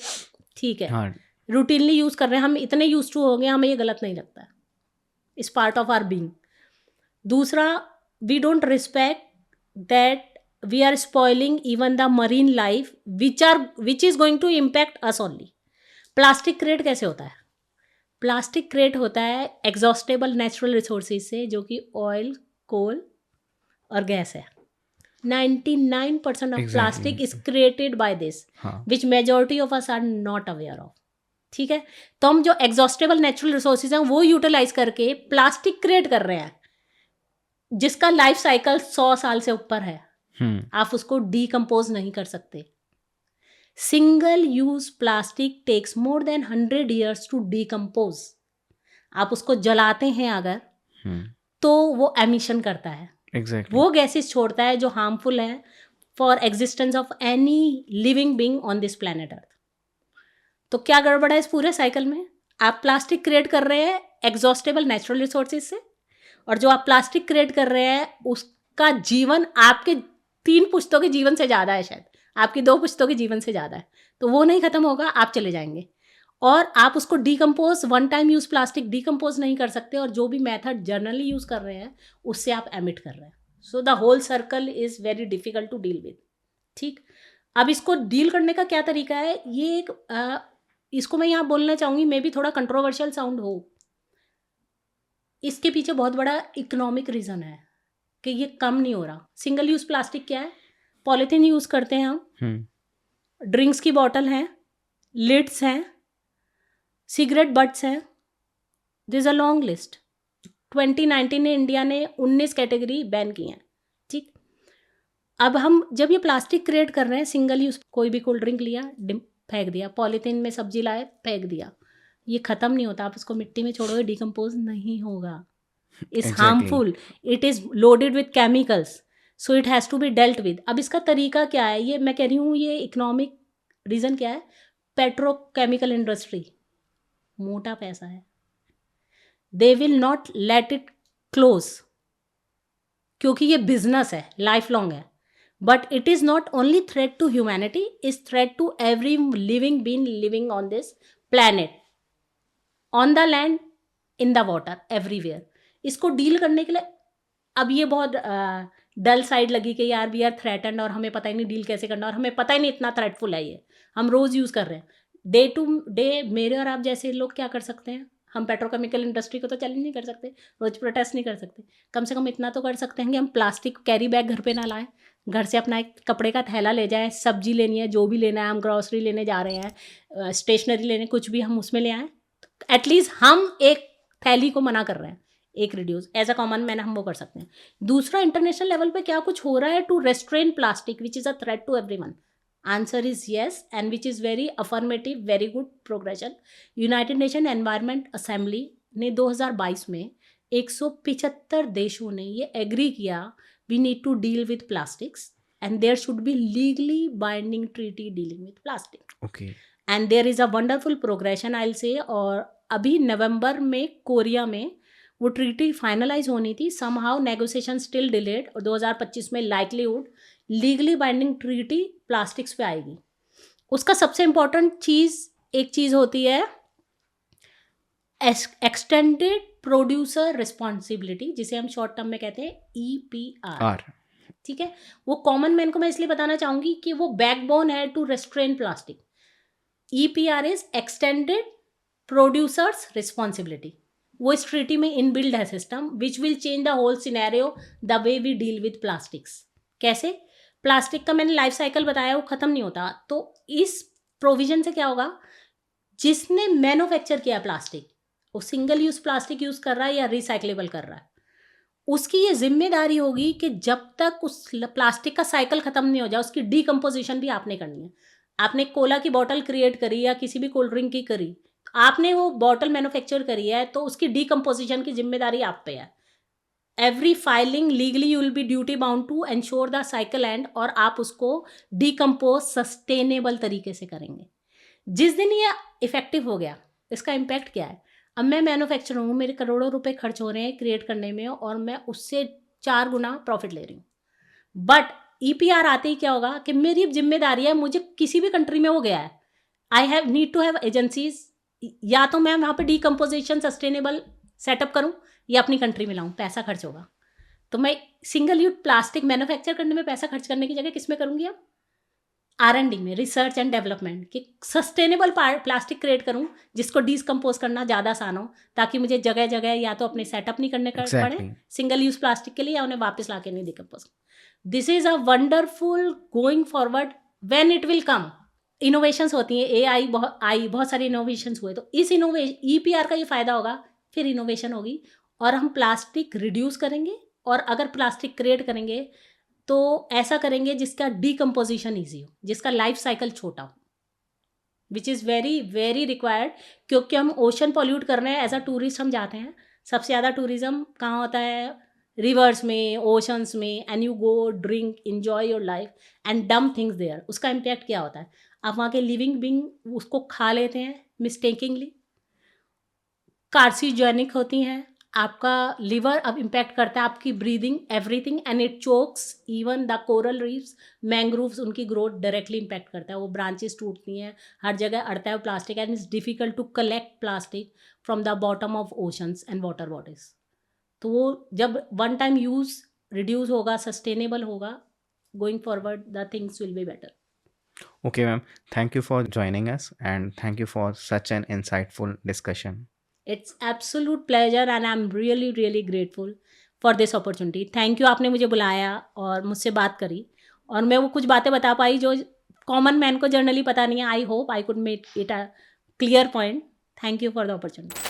ठीक है रूटीनली यूज़ कर रहे हैं, हम इतने यूज टू हो गए, हमें ये गलत नहीं लगता है, it's part of our being. दूसरा, we don't respect that we are spoiling even the marine life which is going to impact us only. Plastic create कैसे होता है? प्लास्टिक क्रिएट होता है एग्जॉस्टेबल नेचुरल रिसोर्सेज से, जो कि ऑयल, कोल और गैस है। 99% of Exactly. plastic is created by this, हाँ which majority of us are not aware of. ठीक है, तो हम जो एग्जॉस्टेबल नेचुरल रिसोर्सेज हैं वो यूटिलाइज करके प्लास्टिक क्रिएट कर रहे हैं, जिसका लाइफ साइकिल 100 साल से ऊपर है. आप उसको डीकम्पोज नहीं कर सकते. Single use plastic takes more than 100 years to decompose. आप उसको जलाते हैं अगर तो वो एमिशन करता है, एग्जैक्टली वो गैसेस छोड़ता है जो हार्मफुल है for existence of any living being on this planet earth. तो क्या गड़बड़ है इस पूरे साइकिल में? आप प्लास्टिक क्रिएट कर रहे हैं एग्जॉस्टेबल नेचुरल रिसोर्सेज से, और जो आप प्लास्टिक क्रिएट कर रहे हैं उसका जीवन आपके 3 पुश्तों के जीवन से ज़्यादा है, शायद आपकी 2 पुश्तों के जीवन से ज़्यादा है. तो वो नहीं ख़त्म होगा, आप चले जाएंगे. और आप उसको decompose, one time use plastic decompose नहीं कर सकते, और जो भी मेथड जनरली यूज़ कर रहे हैं उससे आप एमिट कर रहे हैं. So the whole circle is very difficult to deal with. ठीक, अब इसको डील करने का क्या तरीका है, ये एक इसको मैं यहाँ बोलना चाहूँगी, मे बी थोड़ा कंट्रोवर्शियल साउंड हो. इसके पीछे बहुत बड़ा इकोनॉमिक रीज़न है कि ये कम नहीं हो रहा. सिंगल यूज़ प्लास्टिक क्या है? पॉलीथीन यूज़ करते हैं हम, ड्रिंक्स की बॉटल हैं, लिड्स हैं, सिगरेट बट्स हैं, this is a long list. 2019 में इंडिया ने 19 कैटेगरी बैन की हैं. ठीक, अब हम जब ये प्लास्टिक क्रिएट कर रहे हैं, सिंगल यूज़, कोई भी कोल्ड ड्रिंक लिया फेंक दिया, पॉलीथीन में सब्जी लाए फेंक दिया, ये ख़त्म नहीं होता. आप इसको मिट्टी में छोड़ोगे डिकम्पोज नहीं होगा. Is harmful, it is loaded with chemicals, so it has to be dealt with. अब इसका तरीका क्या है, ये मैं कह रही हूँ, ये इकोनॉमिक रीज़न क्या है? पेट्रोकेमिकल इंडस्ट्री, मोटा पैसा है, they will not let it close, क्योंकि ये बिजनेस है, लाइफ लॉन्ग है. But it is not only threat to humanity, is threat to every living being living on this planet, on the land, in the water, everywhere. इसको deal करने के लिए अब ये बहुत डल साइड लगी कि यार वी आर थ्रेटन्ड और हमें पता ही नहीं डील कैसे करना, और हमें पता ही नहीं इतना थ्रेटफुल है ये, हम रोज़ यूज़ कर रहे हैं. डे टू डे मेरे और आप जैसे लोग क्या कर सकते हैं? हम पेट्रोकेमिकल इंडस्ट्री को तो चैलेंज नहीं कर सकते, रोज प्रोटेस्ट नहीं कर सकते, कम से कम इतना तो कर सकते हैं कि हम प्लास्टिक कैरी बैग घर पे ना लाएं, घर से अपना एक कपड़े का थैला ले जाएं, सब्जी लेनी है, जो भी लेना है, हम ग्रॉसरी लेने जा रहे हैं, स्टेशनरी लेने, कुछ भी हम उसमें ले आएँ. एटलीस्ट हम एक थैली को मना कर रहे हैं, एक reduce as a common man हम वो कर सकते हैं. दूसरा, इंटरनेशनल लेवल पे क्या कुछ हो रहा है to restrain plastic which is a threat to everyone? Answer is yes, and which is very affirmative, very good progression. United Nation Environment Assembly ने 2022 में 175 देशों ने ये एग्री किया, we need to deal with plastics and there should be legally binding treaty dealing with plastic. Okay, and there is a wonderful progression I will say. और अभी नवंबर में Korea में वो ट्रीटी फाइनलाइज होनी थी, समहाउ नेगोशिएशन स्टिल डिलेड, और 2025 में likelihood legally binding treaty plastics पे आएगी. उसका सबसे इम्पॉर्टेंट एक चीज़ होती है एक्सटेंडेड प्रोड्यूसर रिस्पॉन्सिबिलिटी, जिसे हम शॉर्ट टर्म में कहते हैं EPR. ठीक है, वो कॉमन मैन को मैं इसलिए बताना चाहूँगी कि वो बैकबोन है to restrain plastic. EPR is extended producers responsibility. वो इस ट्रीटी में इनबिल्ड है system which will change the whole scenario the way we deal with plastics. कैसे? प्लास्टिक का मैंने लाइफ साइकिल बताया, वो ख़त्म नहीं होता. तो इस प्रोविजन से क्या होगा, जिसने मैन्युफैक्चर किया प्लास्टिक, वो सिंगल यूज़ प्लास्टिक यूज़ कर रहा है या रिसाइक्लेबल कर रहा है, उसकी ये जिम्मेदारी होगी कि जब तक उस प्लास्टिक का साइकिल ख़त्म नहीं हो जाए, उसकी डीकम्पोजिशन भी आपने करनी है. आपने कोला की बॉटल क्रिएट करी या किसी भी कोल्ड ड्रिंक की करी, आपने वो बॉटल मैन्युफैक्चर करी है, तो उसकी डीकम्पोजिशन की जिम्मेदारी आप पे है. Every filing legally you will be duty bound to ensure the cycle end, और आप उसको डीकम्पोज सस्टेनेबल तरीके से करेंगे. जिस दिन ये इफेक्टिव हो गया, इसका इम्पैक्ट क्या है? अब मैं मैन्युफैक्चरर हूँ, मेरे करोड़ों रुपए खर्च हो रहे हैं क्रिएट करने में, और मैं उससे 4 गुना प्रॉफिट ले रही हूँ. बट EPR आते ही क्या होगा कि मेरी जिम्मेदारी है, मुझे किसी भी कंट्री में वो गया है, I have need to have agencies, या तो मैं वहाँ पे डीकम्पोजिशन सस्टेनेबल सेटअप करूँ या अपनी कंट्री में लाऊँ, पैसा खर्च होगा. तो मैं सिंगल यूज प्लास्टिक मैन्युफैक्चर करने में पैसा खर्च करने की जगह किस में करूँगी? अब R&D में, रिसर्च एंड डेवलपमेंट, कि सस्टेनेबल प्लास्टिक क्रिएट करूं जिसको डिस्कम्पोज करना ज़्यादा आसान हो, ताकि मुझे जगह जगह या तो अपने सेटअप नहीं करने पड़े एग्जैक्टली। सिंगल यूज प्लास्टिक के लिए, या उन्हें वापस ला के नहीं decompose. This is a wonderful going forward when it will come. Innovations होती हैं, AI बहुत सारे इनोवेशंस हुए, तो इस EPR का ये फायदा होगा, फिर इनोवेशन होगी और हम प्लास्टिक रिड्यूस करेंगे, और अगर प्लास्टिक क्रिएट करेंगे तो ऐसा करेंगे जिसका डिकम्पोजिशन ईजी हो, जिसका लाइफ साइकिल छोटा हो, विच इज़ वेरी वेरी रिक्वायर्ड। क्योंकि हम ओशन पॉल्यूट कर रहे हैं, एज अ टूरिस्ट हम जाते हैं, सबसे ज़्यादा टूरिज्म कहाँ होता है? रिवर्स में, ओशंस में, and you go drink enjoy your life and डम थिंग्स देयर। उसका इम्पैक्ट क्या होता है? आप वहाँ के लिविंग बींग उसको खा लेते हैं मिस्टेकिंगली, कार्सिनोजेनिक होती हैं, आपका लिवर अब इम्पैक्ट करता है, आपकी breathing, everything, and it chokes even the coral reefs, mangroves, उनकी ग्रोथ डायरेक्टली इम्पैक्ट करता है, वो ब्रांचेस टूटती हैं, हर जगह अड़ता है plastic, and it's difficult to collect plastic from the bottom of oceans and water bodies. तो वो जब वन टाइम यूज रिड्यूस होगा, सस्टेनेबल होगा, going forward the things will be better. Okay, ma'am. Thank you for joining us and thank you for such an insightful discussion. It's absolute pleasure and I am really really grateful for this opportunity. Thank you, आपने मुझे बुलाया और मुझसे बात करी, और मैं वो कुछ बातें बता पाई जो कॉमन मैन को जनरली पता नहीं है। I hope I could make it a clear point. Thank you for the opportunity.